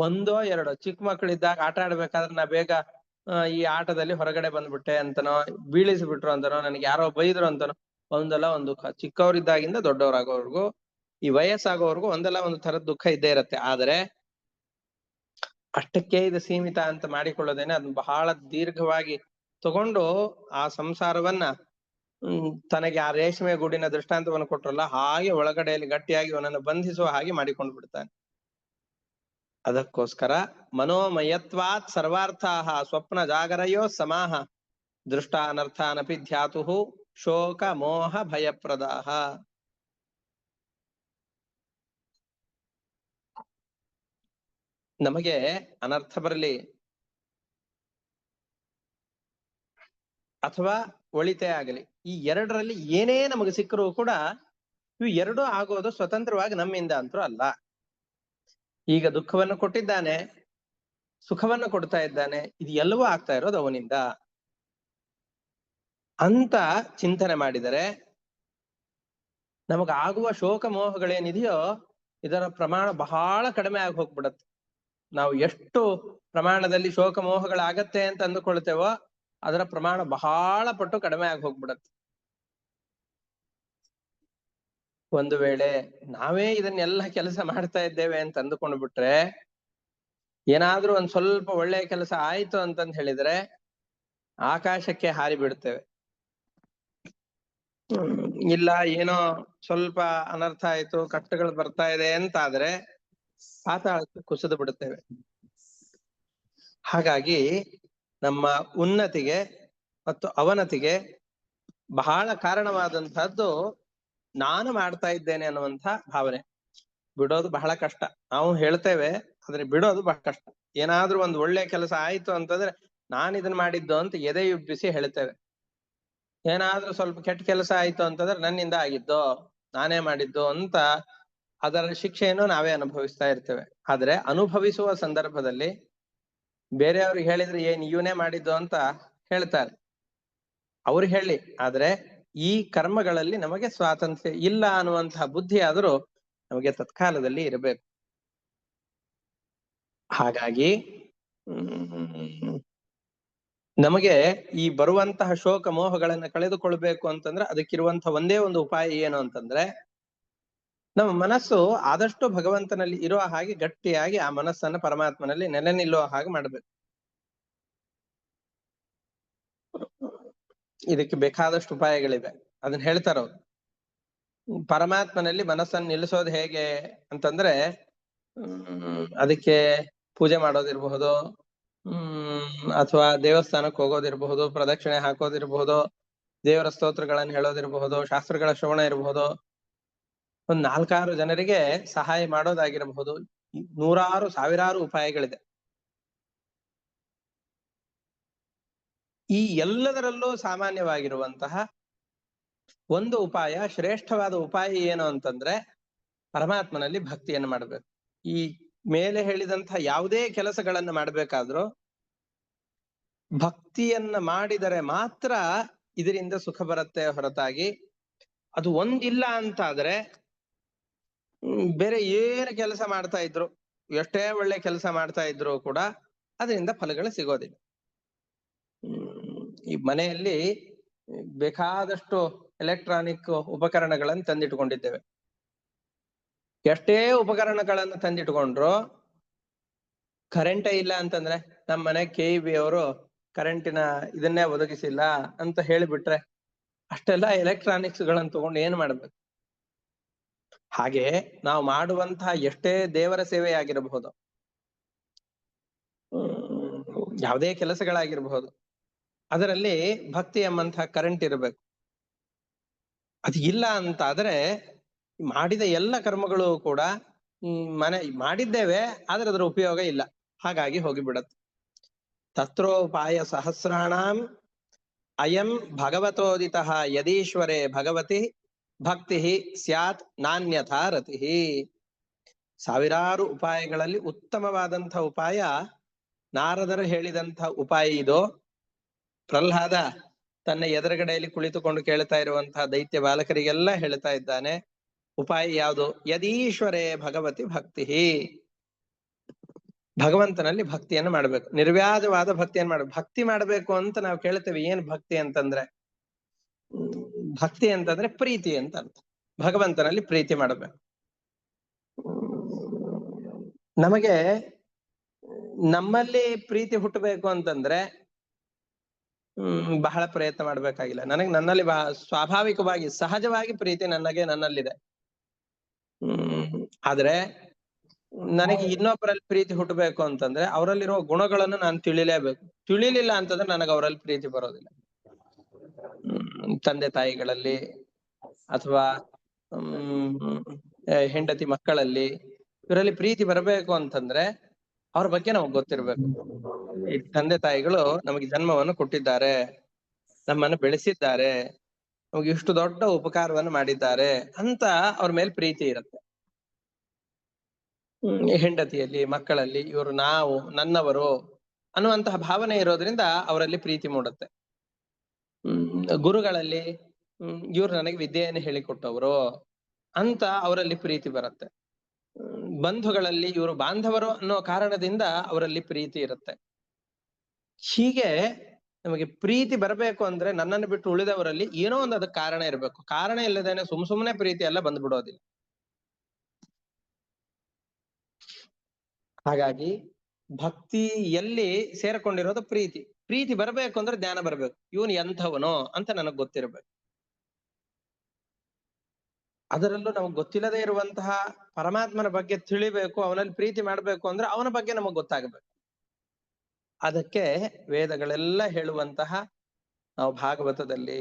ಒಂದೋ ಎರಡೋ. ಚಿಕ್ಕ ಮಕ್ಕಳಿದ್ದಾಗ ಆಟ ಆಡ್ಬೇಕಾದ್ರೆ ನಾ ಬೇಗ ಈ ಆಟದಲ್ಲಿ ಹೊರಗಡೆ ಬಂದ್ಬಿಟ್ಟೆ ಅಂತನೋ, ಬೀಳಿಸ್ಬಿಟ್ರು ಅಂತನೋ, ನನಗೆ ಯಾರೋ ಬೈದ್ರು ಅಂತನೋ, ಒಂದಲ್ಲ ಒಂದು ದುಃಖ. ಚಿಕ್ಕವರಿದ್ದಾಗಿಂದ ದೊಡ್ಡವರಾಗೋವರೆಗೂ, ಈ ವಯಸ್ಸಾಗೋವರೆಗೂ ಒಂದಲ್ಲ ಒಂದು ಥರದ ದುಃಖ ಇದ್ದೇ ಇರತ್ತೆ. ಆದ್ರೆ ಅಷ್ಟಕ್ಕೆ ಇದು ಸೀಮಿತ ಅಂತ ಮಾಡಿಕೊಳ್ಳೋದೇನೆ ಅದನ್ನ ಬಹಳ ದೀರ್ಘವಾಗಿ ತಗೊಂಡು ಆ ಸಂಸಾರವನ್ನ ತನಗೆ ಆ ರೇಷ್ಮೆ ಗೂಡಿನ ದೃಷ್ಟಾಂತವನ್ನು ಕೊಟ್ರಲ್ಲ ಹಾಗೆ ಒಳಗಡೆಯಲ್ಲಿ ಗಟ್ಟಿಯಾಗಿ ಅವನನ್ನು ಬಂಧಿಸುವ ಹಾಗೆ ಮಾಡಿಕೊಂಡು ಬಿಡ್ತಾನೆ. ಅದಕ್ಕೋಸ್ಕರ ಮನೋಮಯತ್ವಾತ್ ಸರ್ವಾರ್ಥಾಹ ಸ್ವಪ್ನ ಜಾಗರಯೋ ಸಮಾಹ ದೃಷ್ಟಾನರ್ಥಾನಪಿ ಧ್ಯಾತು ಶೋಕ ಮೋಹ ಭಯಪ್ರದಾಹ. ನಮಗೆ ಅನರ್ಥ ಬರಲಿ ಅಥವಾ ಒಳಿತೇ ಆಗಲಿ, ಈ ಎರಡರಲ್ಲಿ ಏನೇ ನಮಗೆ ಸಿಕ್ಕರೂ ಕೂಡ ಇವು ಎರಡೂ ಆಗೋದು ಸ್ವತಂತ್ರವಾಗಿ ನಮ್ಮಿಂದ ಅಂತೂ ಅಲ್ಲ. ಈಗ ದುಃಖವನ್ನು ಕೊಟ್ಟಿದ್ದಾನೆ, ಸುಖವನ್ನು ಕೊಡ್ತಾ ಇದ್ದಾನೆ, ಇದು ಎಲ್ಲವೂ ಆಗ್ತಾ ಇರೋದು ಅವನಿಂದ ಅಂತ ಚಿಂತನೆ ಮಾಡಿದರೆ ನಮಗಾಗುವ ಶೋಕ ಮೋಹಗಳೇನಿದೆಯೋ ಇದರ ಪ್ರಮಾಣ ಬಹಳ ಕಡಿಮೆ ಆಗಿ ಹೋಗ್ಬಿಡತ್ತೆ. ನಾವು ಎಷ್ಟು ಪ್ರಮಾಣದಲ್ಲಿ ಶೋಕ ಮೋಹಗಳಾಗತ್ತೆ ಅಂತ ಅಂದುಕೊಳ್ತೇವೋ ಅದರ ಪ್ರಮಾಣ ಬಹಳ ಪಟ್ಟು ಕಡಿಮೆ ಆಗಿ ಹೋಗ್ಬಿಡತ್ತೆ. ಒಂದು ವೇಳೆ ನಾವೇ ಇದನ್ನೆಲ್ಲ ಕೆಲಸ ಮಾಡ್ತಾ ಇದ್ದೇವೆ ಅಂತ ಅಂದುಕೊಂಡು ಬಿಟ್ರೆ, ಏನಾದ್ರೂ ಒಂದ್ ಸ್ವಲ್ಪ ಒಳ್ಳೆಯ ಕೆಲಸ ಆಯ್ತು ಅಂತಂದು ಹೇಳಿದ್ರೆ ಆಕಾಶಕ್ಕೆ ಹಾರಿ ಬಿಡ್ತೇವೆ. ಇಲ್ಲ ಏನೋ ಸ್ವಲ್ಪ ಅನರ್ಥ ಆಯ್ತು, ಕಷ್ಟಗಳು ಬರ್ತಾ ಇದೆ ಅಂತಾದ್ರೆ ಪಾತಾಳಕ್ಕೆ ಕುಸಿದು ಬಿಡುತ್ತೇವೆ. ಹಾಗಾಗಿ ನಮ್ಮ ಉನ್ನತಿಗೆ ಮತ್ತು ಅವನತಿಗೆ ಬಹಳ ಕಾರಣವಾದಂತಹದ್ದು ನಾನು ಮಾಡ್ತಾ ಇದ್ದೇನೆ ಅನ್ನುವಂಥ ಭಾವನೆ. ಬಿಡೋದು ಬಹಳ ಕಷ್ಟ. ನಾವು ಹೇಳ್ತೇವೆ, ಆದ್ರೆ ಬಿಡೋದು ಬಹಳ ಕಷ್ಟ. ಏನಾದ್ರೂ ಒಂದು ಒಳ್ಳೆ ಕೆಲಸ ಆಯ್ತು ಅಂತಂದ್ರೆ ನಾನು ಇದನ್ನ ಮಾಡಿದ್ದು ಅಂತ ಎದೆಯುಬ್ಬಿಸಿ ಹೇಳ್ತೇವೆ. ಏನಾದ್ರೂ ಸ್ವಲ್ಪ ಕೆಟ್ಟ ಕೆಲಸ ಆಯ್ತು ಅಂತಂದ್ರೆ ನನ್ನಿಂದ ಆಗಿದ್ದು, ನಾನೇ ಮಾಡಿದ್ದು ಅಂತ ಅದರ ಶಿಕ್ಷೆಯನ್ನು ನಾವೇ ಅನುಭವಿಸ್ತಾ ಇರ್ತೇವೆ. ಆದ್ರೆ ಅನುಭವಿಸುವ ಸಂದರ್ಭದಲ್ಲಿ ಬೇರೆಯವ್ರಿಗೆ ಹೇಳಿದ್ರೆ ಏನ್ ಇವನೇ ಮಾಡಿದ್ದು ಅಂತ ಹೇಳ್ತಾರೆ, ಅವ್ರು ಹೇಳಿ. ಆದ್ರೆ ಈ ಕರ್ಮಗಳಲ್ಲಿ ನಮಗೆ ಸ್ವಾತಂತ್ರ್ಯ ಇಲ್ಲ ಅನ್ನುವಂತಹ ಬುದ್ಧಿ ಆದರೂ ನಮಗೆ ತತ್ಕಾಲದಲ್ಲಿ ಇರಬೇಕು. ಹಾಗಾಗಿ ನಮಗೆ ಈ ಬರುವಂತಹ ಶೋಕ ಮೋಹಗಳನ್ನ ಕಳೆದುಕೊಳ್ಬೇಕು ಅಂತಂದ್ರೆ ಅದಕ್ಕಿರುವಂತಹ ಒಂದೇ ಒಂದು ಉಪಾಯ ಏನು ಅಂತಂದ್ರೆ ನಮ್ಮ ಮನಸ್ಸು ಆದಷ್ಟು ಭಗವಂತನಲ್ಲಿ ಇರುವ ಹಾಗೆ ಗಟ್ಟಿಯಾಗಿ ಆ ಮನಸ್ಸನ್ನ ಪರಮಾತ್ಮನಲ್ಲಿ ನೆಲೆ ನಿಲ್ಲುವ ಹಾಗೆ ಮಾಡ್ಬೇಕು. ಇದಕ್ಕೆ ಬೇಕಾದಷ್ಟು ಉಪಾಯಗಳಿವೆ, ಅದನ್ನ ಹೇಳ್ತಾರ ಅವ್ರು. ಪರಮಾತ್ಮನಲ್ಲಿ ಮನಸ್ಸನ್ನು ನಿಲ್ಲಿಸೋದು ಹೇಗೆ ಅಂತಂದ್ರೆ, ಅದಕ್ಕೆ ಪೂಜೆ ಮಾಡೋದಿರಬಹುದು, ಅಥವಾ ದೇವಸ್ಥಾನಕ್ಕೆ ಹೋಗೋದಿರಬಹುದು, ಪ್ರದಕ್ಷಿಣೆ ಹಾಕೋದಿರಬಹುದು, ದೇವರ ಸ್ತೋತ್ರಗಳನ್ನು ಹೇಳೋದಿರಬಹುದು, ಶಾಸ್ತ್ರಗಳ ಶ್ರವಣ ಇರಬಹುದು, ಒಂದ್ 4-6 ಜನರಿಗೆ ಸಹಾಯ ಮಾಡೋದಾಗಿರಬಹುದು. ನೂರಾರು ಸಾವಿರಾರು ಉಪಾಯಗಳಿದೆ. ಈ ಎಲ್ಲದರಲ್ಲೂ ಸಾಮಾನ್ಯವಾಗಿರುವಂತಹ ಒಂದು ಉಪಾಯ, ಶ್ರೇಷ್ಠವಾದ ಉಪಾಯ ಏನು ಅಂತಂದ್ರೆ ಪರಮಾತ್ಮನಲ್ಲಿ ಭಕ್ತಿಯನ್ನು ಮಾಡಬೇಕು. ಈ ಮೇಲೆ ಹೇಳಿದಂತಹ ಯಾವುದೇ ಕೆಲಸಗಳನ್ನ ಮಾಡ್ಬೇಕಾದ್ರೂ ಭಕ್ತಿಯನ್ನ ಮಾಡಿದರೆ ಮಾತ್ರ ಇದರಿಂದ ಸುಖ ಬರುತ್ತೆ ಹೊರತಾಗಿ ಅದು ಒಂದಿಲ್ಲ ಅಂತಾದ್ರೆ ಬೇರೆ ಏನು ಕೆಲಸ ಮಾಡ್ತಾ ಇದ್ರು, ಎಷ್ಟೇ ಒಳ್ಳೆ ಕೆಲಸ ಮಾಡ್ತಾ ಇದ್ರು ಕೂಡ ಅದರಿಂದ ಫಲಗಳು ಸಿಗೋದಿಲ್ಲ. ಈ ಮನೆಯಲ್ಲಿ ಬೇಕಾದಷ್ಟು ಎಲೆಕ್ಟ್ರಾನಿಕ್ ಉಪಕರಣಗಳನ್ನು ತಂದಿಟ್ಕೊಂಡಿದ್ದೇವೆ. ಎಷ್ಟೇ ಉಪಕರಣಗಳನ್ನು ತಂದಿಟ್ಕೊಂಡ್ರು ಕರೆಂಟೇ ಇಲ್ಲ ಅಂತಂದ್ರೆ, ನಮ್ಮ ಮನೆ KEB ಅವರು ಕರೆಂಟಿನ ಇದನ್ನೇ ಒದಗಿಸಿಲ್ಲ ಅಂತ ಹೇಳಿಬಿಟ್ರೆ ಅಷ್ಟೆಲ್ಲ ಎಲೆಕ್ಟ್ರಾನಿಕ್ಸ್ ಗಳನ್ನ ತಗೊಂಡು ಏನ್ ಮಾಡ್ಬೇಕು? ಹಾಗೆ ನಾವು ಮಾಡುವಂತಹ ಎಷ್ಟೇ ದೇವರ ಸೇವೆ ಆಗಿರಬಹುದು, ಯಾವುದೇ ಕೆಲಸಗಳಾಗಿರಬಹುದು, ಅದರಲ್ಲಿ ಭಕ್ತಿ ಎಂಬಂತಹ ಕರೆಂಟ್ ಇರಬೇಕು. ಅದು ಇಲ್ಲ ಅಂತ ಆದ್ರೆ ಮಾಡಿದ ಎಲ್ಲ ಕರ್ಮಗಳು ಕೂಡ ಮನೆ ಮಾಡಿದ್ದೇವೆ ಆದ್ರೆ ಅದರ ಉಪಯೋಗ ಇಲ್ಲ, ಹಾಗಾಗಿ ಹೋಗಿಬಿಡತ್ತೆ. ತತ್ರೋಪಾಯ ಸಹಸ್ರಾಣಾಂ ಅಯಂ ಭಗವತೋದಿತಃ ಯದೀಶ್ವರೇ ಭಗವತಿ ಭಕ್ತಿ ಸ್ಯಾತ್ ನಾನ್ಯಥಾ ರತಿ. ಸಾವಿರಾರು ಉಪಾಯಗಳಲ್ಲಿ ಉತ್ತಮವಾದಂಥ ಉಪಾಯ ನಾರದರು ಹೇಳಿದಂಥ ಉಪಾಯ ಇದು. ಪ್ರಹ್ಲಾದ ತನ್ನ ಎದುರುಗಡೆಯಲ್ಲಿ ಕುಳಿತುಕೊಂಡು ಕೇಳ್ತಾ ಇರುವಂತಹ ದೈತ್ಯ ಬಾಲಕರಿಗೆಲ್ಲ ಹೇಳ್ತಾ ಇದ್ದಾನೆ, ಉಪಾಯ ಯಾವುದು? ಯದೀಶ್ವರೇ ಭಗವತಿ ಭಕ್ತಿ, ಭಗವಂತನಲ್ಲಿ ಭಕ್ತಿಯನ್ನು ಮಾಡ್ಬೇಕು, ನಿರ್ವ್ಯಾಜವಾದ ಭಕ್ತಿಯನ್ನು ಮಾಡ್ಬೇಕು. ಭಕ್ತಿ ಮಾಡ್ಬೇಕು ಅಂತ ನಾವು ಕೇಳ್ತೇವೆ. ಏನ್ ಭಕ್ತಿ ಅಂತಂದ್ರೆ, ಭಕ್ತಿ ಅಂತಂದ್ರೆ ಪ್ರೀತಿ ಅಂತ ಅರ್ಥ. ಭಗವಂತನಲ್ಲಿ ಪ್ರೀತಿ ಮಾಡಬೇಕು. ನಮಗೆ ನಮ್ಮಲ್ಲಿ ಪ್ರೀತಿ ಹುಟ್ಟಬೇಕು ಅಂತಂದ್ರೆ ಬಹಳ ಪ್ರಯತ್ನ ಮಾಡ್ಬೇಕಾಗಿಲ್ಲ. ನನ್ನಲ್ಲಿ ಸ್ವಾಭಾವಿಕವಾಗಿ ಸಹಜವಾಗಿ ಪ್ರೀತಿ ನನ್ನಲ್ಲಿದೆ. ಆದ್ರೆ ನನಗೆ ಇನ್ನೊಬ್ಬರಲ್ಲಿ ಪ್ರೀತಿ ಹುಟ್ಟಬೇಕು ಅಂತಂದ್ರೆ ಅವರಲ್ಲಿರುವ ಗುಣಗಳನ್ನು ನಾನು ತಿಳಿಲೇಬೇಕು. ತಿಳಿಲಿಲ್ಲ ಅಂತಂದ್ರೆ ನನಗೆ ಅವರಲ್ಲಿ ಪ್ರೀತಿ ಬರೋದಿಲ್ಲ. ತಂದೆ ತಾಯಿಗಳಲ್ಲಿ ಅಥವಾ ಹೆಂಡತಿ ಮಕ್ಕಳಲ್ಲಿ ಇವರಲ್ಲಿ ಪ್ರೀತಿ ಬರಬೇಕು ಅಂತಂದ್ರೆ ಅವ್ರ ಬಗ್ಗೆ ನಮಗ್ ಗೊತ್ತಿರ್ಬೇಕು. ಈ ತಂದೆ ತಾಯಿಗಳು ನಮಗೆ ಜನ್ಮವನ್ನು ಕೊಟ್ಟಿದ್ದಾರೆ, ನಮ್ಮನ್ನು ಬೆಳೆಸಿದ್ದಾರೆ, ನಮಗೆ ಇಷ್ಟು ದೊಡ್ಡ ಉಪಕಾರವನ್ನು ಮಾಡಿದ್ದಾರೆ ಅಂತ ಅವ್ರ ಮೇಲೆ ಪ್ರೀತಿ ಇರುತ್ತೆ. ಹೆಂಡತಿಯಲ್ಲಿ, ಮಕ್ಕಳಲ್ಲಿ ಇವರು ನಾವು ನನ್ನವರು ಅನ್ನುವಂತಹ ಭಾವನೆ ಇರೋದ್ರಿಂದ ಅವರಲ್ಲಿ ಪ್ರೀತಿ ಮೂಡುತ್ತೆ. ಗುರುಗಳಲ್ಲಿ ಇವ್ರು ನನಗೆ ವಿದ್ಯೆಯನ್ನು ಹೇಳಿಕೊಟ್ಟವರು ಅಂತ ಅವರಲ್ಲಿ ಪ್ರೀತಿ ಬರುತ್ತೆ. ಬಂಧುಗಳಲ್ಲಿ ಇವರು ಬಾಂಧವರು ಅನ್ನೋ ಕಾರಣದಿಂದ ಅವರಲ್ಲಿ ಪ್ರೀತಿ ಇರುತ್ತೆ. ಹೀಗೆ ನಮಗೆ ಪ್ರೀತಿ ಬರಬೇಕು ಅಂದ್ರೆ ನನ್ನನ್ನು ಬಿಟ್ಟು ಉಳಿದವರಲ್ಲಿ ಏನೋ ಒಂದು ಅದಕ್ಕೆ ಕಾರಣ ಇರಬೇಕು. ಕಾರಣ ಇಲ್ಲದೇನೆ ಸುಮ್ಮನೆ ಪ್ರೀತಿ ಎಲ್ಲ ಬಂದ್ಬಿಡೋದಿಲ್ಲ. ಹಾಗಾಗಿ ಭಕ್ತಿಯಲ್ಲಿ ಸೇರ್ಕೊಂಡಿರೋದು ಪ್ರೀತಿ. ಪ್ರೀತಿ ಬರಬೇಕು ಅಂದ್ರೆ ಜ್ಞಾನ ಬರಬೇಕು. ಇವನು ಎಂಥವನೋ ಅಂತ ನನಗ್ ಗೊತ್ತಿರಬೇಕು. ಅದರಲ್ಲೂ ನಮಗ್ ಗೊತ್ತಿಲ್ಲದೆ ಇರುವಂತಹ ಪರಮಾತ್ಮನ ಬಗ್ಗೆ ತಿಳಿಬೇಕು, ಅವನಲ್ಲಿ ಪ್ರೀತಿ ಮಾಡ್ಬೇಕು ಅಂದ್ರೆ ಅವನ ಬಗ್ಗೆ ನಮಗ್ ಗೊತ್ತಾಗಬೇಕು. ಅದಕ್ಕೆ ವೇದಗಳೆಲ್ಲ ಹೇಳುವಂತಹ, ನಾವು ಭಾಗವತದಲ್ಲಿ,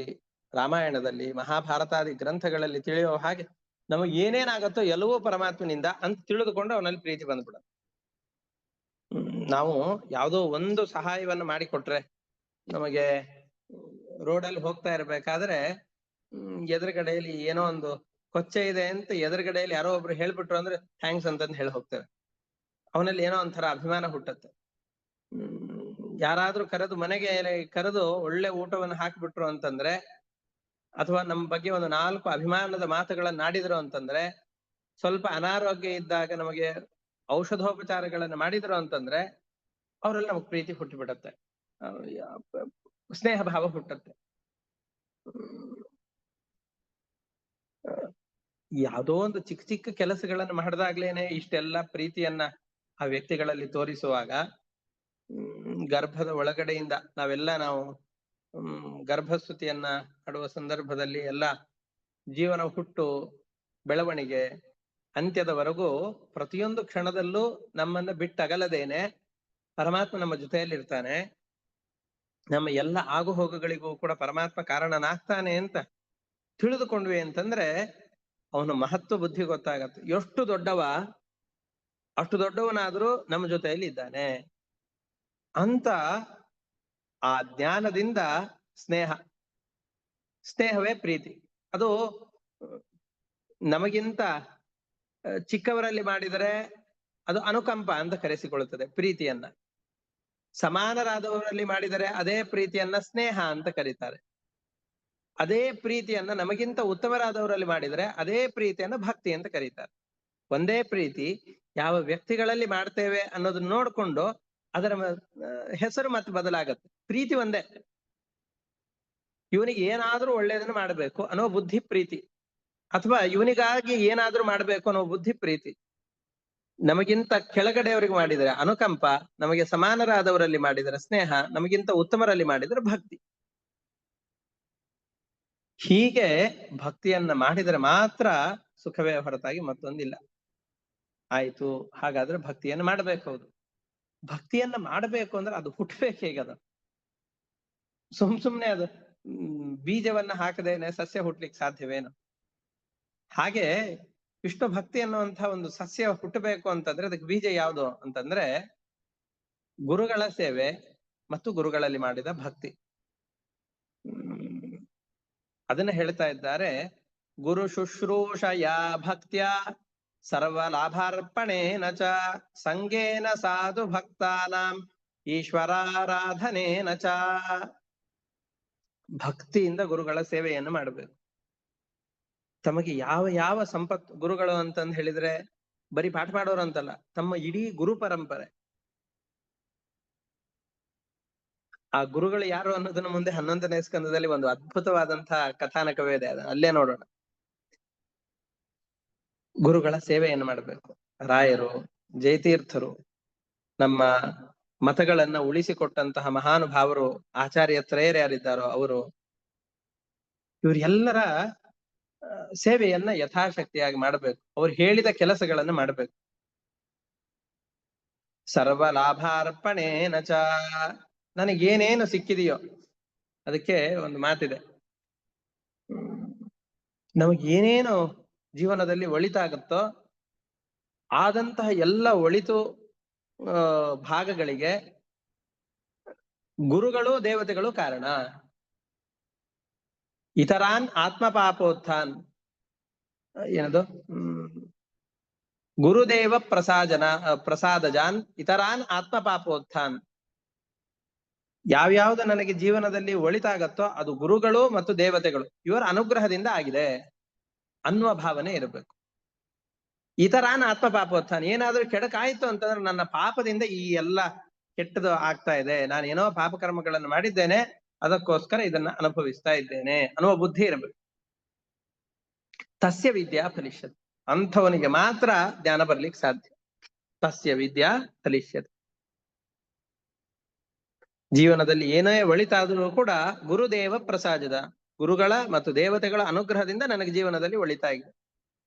ರಾಮಾಯಣದಲ್ಲಿ, ಮಹಾಭಾರತಾದಿ ಗ್ರಂಥಗಳಲ್ಲಿ ತಿಳಿಯುವ ಹಾಗೆ ನಮಗೆ ಏನೇನಾಗತ್ತೋ ಎಲ್ಲವೂ ಪರಮಾತ್ಮನಿಂದ ಅಂತ ತಿಳಿದುಕೊಂಡು ಅವನಲ್ಲಿ ಪ್ರೀತಿ ಬಂದ್ಬಿಡ. ನಾವು ಯಾವುದೋ ಒಂದು ಸಹಾಯವನ್ನು ಮಾಡಿಕೊಟ್ರೆ, ನಮಗೆ ರೋಡಲ್ಲಿ ಹೋಗ್ತಾ ಇರ್ಬೇಕಾದ್ರೆ ಎದುರುಗಡೆಯಲ್ಲಿ ಏನೋ ಒಂದು ಕೊಚ್ಚೆ ಇದೆ ಅಂತ ಎದುರುಗಡೆಯಲ್ಲಿ ಯಾರೋ ಒಬ್ರು ಹೇಳ್ಬಿಟ್ರು ಅಂದ್ರೆ ಥ್ಯಾಂಕ್ಸ್ ಅಂತಂದು ಹೇಳಿ ಹೋಗ್ತೇವೆ. ಅವನಲ್ಲಿ ಏನೋ ಒಂಥರ ಅಭಿಮಾನ ಹುಟ್ಟತ್ತೆ. ಯಾರಾದ್ರೂ ಮನೆಗೆ ಕರೆದು ಒಳ್ಳೆ ಊಟವನ್ನು ಹಾಕ್ಬಿಟ್ರು ಅಂತಂದ್ರೆ, ಅಥವಾ ನಮ್ಮ ಬಗ್ಗೆ ಒಂದು 4 ಅಭಿಮಾನದ ಮಾತುಗಳನ್ನ ಆಡಿದ್ರು ಅಂತಂದ್ರೆ, ಸ್ವಲ್ಪ ಅನಾರೋಗ್ಯ ಇದ್ದಾಗ ನಮಗೆ ಔಷಧೋಪಚಾರಗಳನ್ನ ಮಾಡಿದ್ರು ಅಂತಂದ್ರೆ ಅವರಲ್ಲಿ ನಮಗ್ ಪ್ರೀತಿ ಹುಟ್ಟಿಬಿಡತ್ತೆ, ಸ್ನೇಹ ಭಾವ ಹುಟ್ಟತ್ತೆ. ಯಾವುದೋ ಒಂದು ಚಿಕ್ಕ ಚಿಕ್ಕ ಕೆಲಸಗಳನ್ನು ಮಾಡಿದಾಗ್ಲೇನೆ ಇಷ್ಟೆಲ್ಲ ಪ್ರೀತಿಯನ್ನ ಆ ವ್ಯಕ್ತಿಗಳಲ್ಲಿ ತೋರಿಸುವಾಗ ಗರ್ಭದ ಒಳಗಡೆಯಿಂದ ನಾವು ಗರ್ಭಸ್ತುತಿಯನ್ನ ಆಡುವ ಸಂದರ್ಭದಲ್ಲಿ ಎಲ್ಲ ಜೀವನ ಹುಟ್ಟು ಬೆಳವಣಿಗೆ ಅಂತ್ಯದವರೆಗೂ ಪ್ರತಿಯೊಂದು ಕ್ಷಣದಲ್ಲೂ ನಮ್ಮನ್ನ ಬಿಟ್ಟಗಲದೇನೆ ಪರಮಾತ್ಮ ನಮ್ಮ ಜೊತೆಯಲ್ಲಿರ್ತಾನೆ. ನಮ್ಮ ಎಲ್ಲ ಆಗು ಹೋಗುಗಳಿಗೂ ಕೂಡ ಪರಮಾತ್ಮ ಕಾರಣನಾಗ್ತಾನೆ ಅಂತ ತಿಳಿದುಕೊಂಡ್ವಿ ಅಂತಂದ್ರೆ ಅವನ ಮಹತ್ವ ಬುದ್ಧಿ ಗೊತ್ತಾಗತ್ತೆ. ಎಷ್ಟು ದೊಡ್ಡವ ಅಷ್ಟು ದೊಡ್ಡವನಾದ್ರೂ ನಮ್ಮ ಜೊತೆಯಲ್ಲಿ ಇದ್ದಾನೆ ಅಂತ ಆ ಜ್ಞಾನದಿಂದ ಸ್ನೇಹವೇ ಪ್ರೀತಿ. ಅದು ನಮಗಿಂತ ಚಿಕ್ಕವರಲ್ಲಿ ಮಾಡಿದರೆ ಅದು ಅನುಕಂಪ ಅಂತ ಕರೆಸಿಕೊಳ್ಳುತ್ತದೆ ಪ್ರೀತಿಯನ್ನ. ಸಮಾನರಾದವರಲ್ಲಿ ಮಾಡಿದರೆ ಅದೇ ಪ್ರೀತಿಯನ್ನ ಸ್ನೇಹ ಅಂತ ಕರೀತಾರೆ. ಅದೇ ಪ್ರೀತಿಯನ್ನ ನಮಗಿಂತ ಉತ್ತಮರಾದವರಲ್ಲಿ ಮಾಡಿದರೆ ಅದೇ ಪ್ರೀತಿಯನ್ನ ಭಕ್ತಿ ಅಂತ ಕರೀತಾರೆ. ಒಂದೇ ಪ್ರೀತಿ ಯಾವ ವ್ಯಕ್ತಿಗಳಲ್ಲಿ ಮಾಡ್ತೇವೆ ಅನ್ನೋದನ್ನ ನೋಡ್ಕೊಂಡು ಅದರ ಹೆಸರು ಮತ್ತೆ ಬದಲಾಗತ್ತೆ. ಪ್ರೀತಿ ಒಂದೇ. ಇವನಿಗೆ ಏನಾದ್ರೂ ಒಳ್ಳೇದನ್ನು ಮಾಡಬೇಕು ಅನ್ನೋ ಬುದ್ಧಿ ಪ್ರೀತಿ, ಅಥವಾ ಇವನಿಗಾಗಿ ಏನಾದ್ರೂ ಮಾಡ್ಬೇಕು ಅನ್ನೋ ಬುದ್ಧಿ ಪ್ರೀತಿ. ನಮಗಿಂತ ಕೆಳಗಡೆಯವರಿಗೆ ಮಾಡಿದರೆ ಅನುಕಂಪ, ನಮಗೆ ಸಮಾನರಾದವರಲ್ಲಿ ಮಾಡಿದರೆ ಸ್ನೇಹ, ನಮಗಿಂತ ಉತ್ತಮರಲ್ಲಿ ಮಾಡಿದರೆ ಭಕ್ತಿ. ಹೀಗೆ ಭಕ್ತಿಯನ್ನ ಮಾಡಿದರೆ ಮಾತ್ರ ಸುಖವೇ ಹೊರತಾಗಿ ಮತ್ತೊಂದಿಲ್ಲ. ಆಯ್ತು, ಹಾಗಾದ್ರೆ ಭಕ್ತಿಯನ್ನ ಮಾಡ್ಬೇಕು. ಹೌದು, ಭಕ್ತಿಯನ್ನ ಮಾಡಬೇಕು ಅಂದ್ರೆ ಅದು ಹುಟ್ಟಬೇಕು ಹೇಗದ? ಸುಮ್ನೆ ಅದು ಬೀಜವನ್ನ ಹಾಕದೇನೆ ಸಸ್ಯ ಹುಟ್ಲಿಕ್ಕೆ ಸಾಧ್ಯವೇನು? ಹಾಗೆ ವಿಷ್ಣು ಭಕ್ತಿ ಅನ್ನುವಂತಹ ಒಂದು ಸಸ್ಯ ಹುಟ್ಟಬೇಕು ಅಂತಂದ್ರೆ ಅದಕ್ಕೆ ಬೀಜ ಯಾವುದು ಅಂತಂದ್ರೆ ಗುರುಗಳ ಸೇವೆ ಮತ್ತು ಗುರುಗಳಲ್ಲಿ ಮಾಡಿದ ಭಕ್ತಿ. ಅದನ್ನ ಹೇಳ್ತಾ ಇದ್ದಾರೆ, ಗುರು ಶುಶ್ರೂಷಯ ಭಕ್ತ್ಯ ಸರ್ವ ಲಾಭಾರ್ಪಣೇನ ಚ ಸಂಗೇನ ಸಾಧು ಭಕ್ತಾನಾಂ ಈಶ್ವರಾರಾಧನೇನ ಚ. ಭಕ್ತಿಯಿಂದ ಗುರುಗಳ ಸೇವೆಯನ್ನು ಮಾಡಬೇಕು. ತಮಗೆ ಯಾವ ಯಾವ ಸಂಪತ್ತು ಗುರುಗಳು ಅಂತಂದು ಹೇಳಿದ್ರೆ ಬರೀ ಪಾಠ ಮಾಡೋರು ಅಂತಲ್ಲ, ತಮ್ಮ ಇಡೀ ಗುರು ಪರಂಪರೆ. ಆ ಗುರುಗಳು ಯಾರು ಅನ್ನೋದನ್ನ ಮುಂದೆ 11ನೇ ಸ್ಕಂದದಲ್ಲಿ ಒಂದು ಅದ್ಭುತವಾದಂತಹ ಕಥಾನಕವೇ ಇದೆ, ಅಲ್ಲೇ ನೋಡೋಣ. ಗುರುಗಳ ಸೇವೆಯನ್ನು ಮಾಡಬೇಕು. ರಾಯರು, ಜಯತೀರ್ಥರು, ನಮ್ಮ ಮತಗಳನ್ನ ಉಳಿಸಿಕೊಟ್ಟಂತಹ ಮಹಾನುಭಾವರು, ಆಚಾರ್ಯ ತ್ರಯರು ಯಾರಿದ್ದಾರೋ ಅವರು, ಇವರೆಲ್ಲರ ಸೇವೆಯನ್ನ ಯಥಾಶಕ್ತಿಯಾಗಿ ಮಾಡಬೇಕು. ಅವ್ರು ಹೇಳಿದ ಕೆಲಸಗಳನ್ನ ಮಾಡಬೇಕು. ಸರ್ವ ಲಾಭಾರ್ಪಣೇನ ಚ, ನನಗೇನೇನು ಸಿಕ್ಕಿದೆಯೋ, ಅದಕ್ಕೆ ಒಂದು ಮಾತಿದೆ, ನಮಗೇನೇನು ಜೀವನದಲ್ಲಿ ಒಳಿತಾಗುತ್ತೋ ಆದಂತಹ ಎಲ್ಲ ಒಳಿತು ಭಾಗಗಳಿಗೆ ಗುರುಗಳು ದೇವತೆಗಳು ಕಾರಣ. ಇತರಾನ್ ಆತ್ಮ ಪಾಪೋತ್ಥಾನ್, ಏನದು, ಗುರುದೇವ ಪ್ರಸಾದಜಾನ್ ಇತರಾನ್ ಆತ್ಮ ಪಾಪೋತ್ಥಾನ್. ಯಾವ್ಯಾವ್ದು ನನಗೆ ಜೀವನದಲ್ಲಿ ಒಳಿತಾಗತ್ತೋ ಅದು ಗುರುಗಳು ಮತ್ತು ದೇವತೆಗಳು ಇವರ ಅನುಗ್ರಹದಿಂದ ಆಗಿದೆ ಅನ್ನುವ ಭಾವನೆ ಇರಬೇಕು. ಇತರಾನ್ ಆತ್ಮ ಪಾಪೋತ್ಥಾನ್, ಏನಾದ್ರೂ ಕೆಡಕಾಯ್ತು ಅಂತಂದ್ರೆ ನನ್ನ ಪಾಪದಿಂದ ಈ ಎಲ್ಲ ಕೆಟ್ಟದು ಆಗ್ತಾ ಇದೆ, ನಾನು ಏನೋ ಪಾಪಕರ್ಮಗಳನ್ನು ಮಾಡಿದ್ದೇನೆ, ಅದಕ್ಕೋಸ್ಕರ ಇದನ್ನ ಅನುಭವಿಸ್ತಾ ಇದ್ದೇನೆ ಅನ್ನುವ ಬುದ್ಧಿ ಇರಬೇಕು. ತಸ್ಯ ವಿದ್ಯಾ ಫಲಿಷ್ಯತೆ, ಅಂಥವನಿಗೆ ಮಾತ್ರ ಜ್ಞಾನ ಬರ್ಲಿಕ್ಕೆ ಸಾಧ್ಯ. ತಸ್ಯ ವಿದ್ಯಾ ಫಲಿಷ್ಯತೆ. ಜೀವನದಲ್ಲಿ ಏನೇ ಒಳಿತಾದರೂ ಕೂಡ ಗುರುದೇವ ಪ್ರಸಾದದ, ಗುರುಗಳ ಮತ್ತು ದೇವತೆಗಳ ಅನುಗ್ರಹದಿಂದ ನನಗೆ ಜೀವನದಲ್ಲಿ ಒಳಿತಾಗಿದೆ.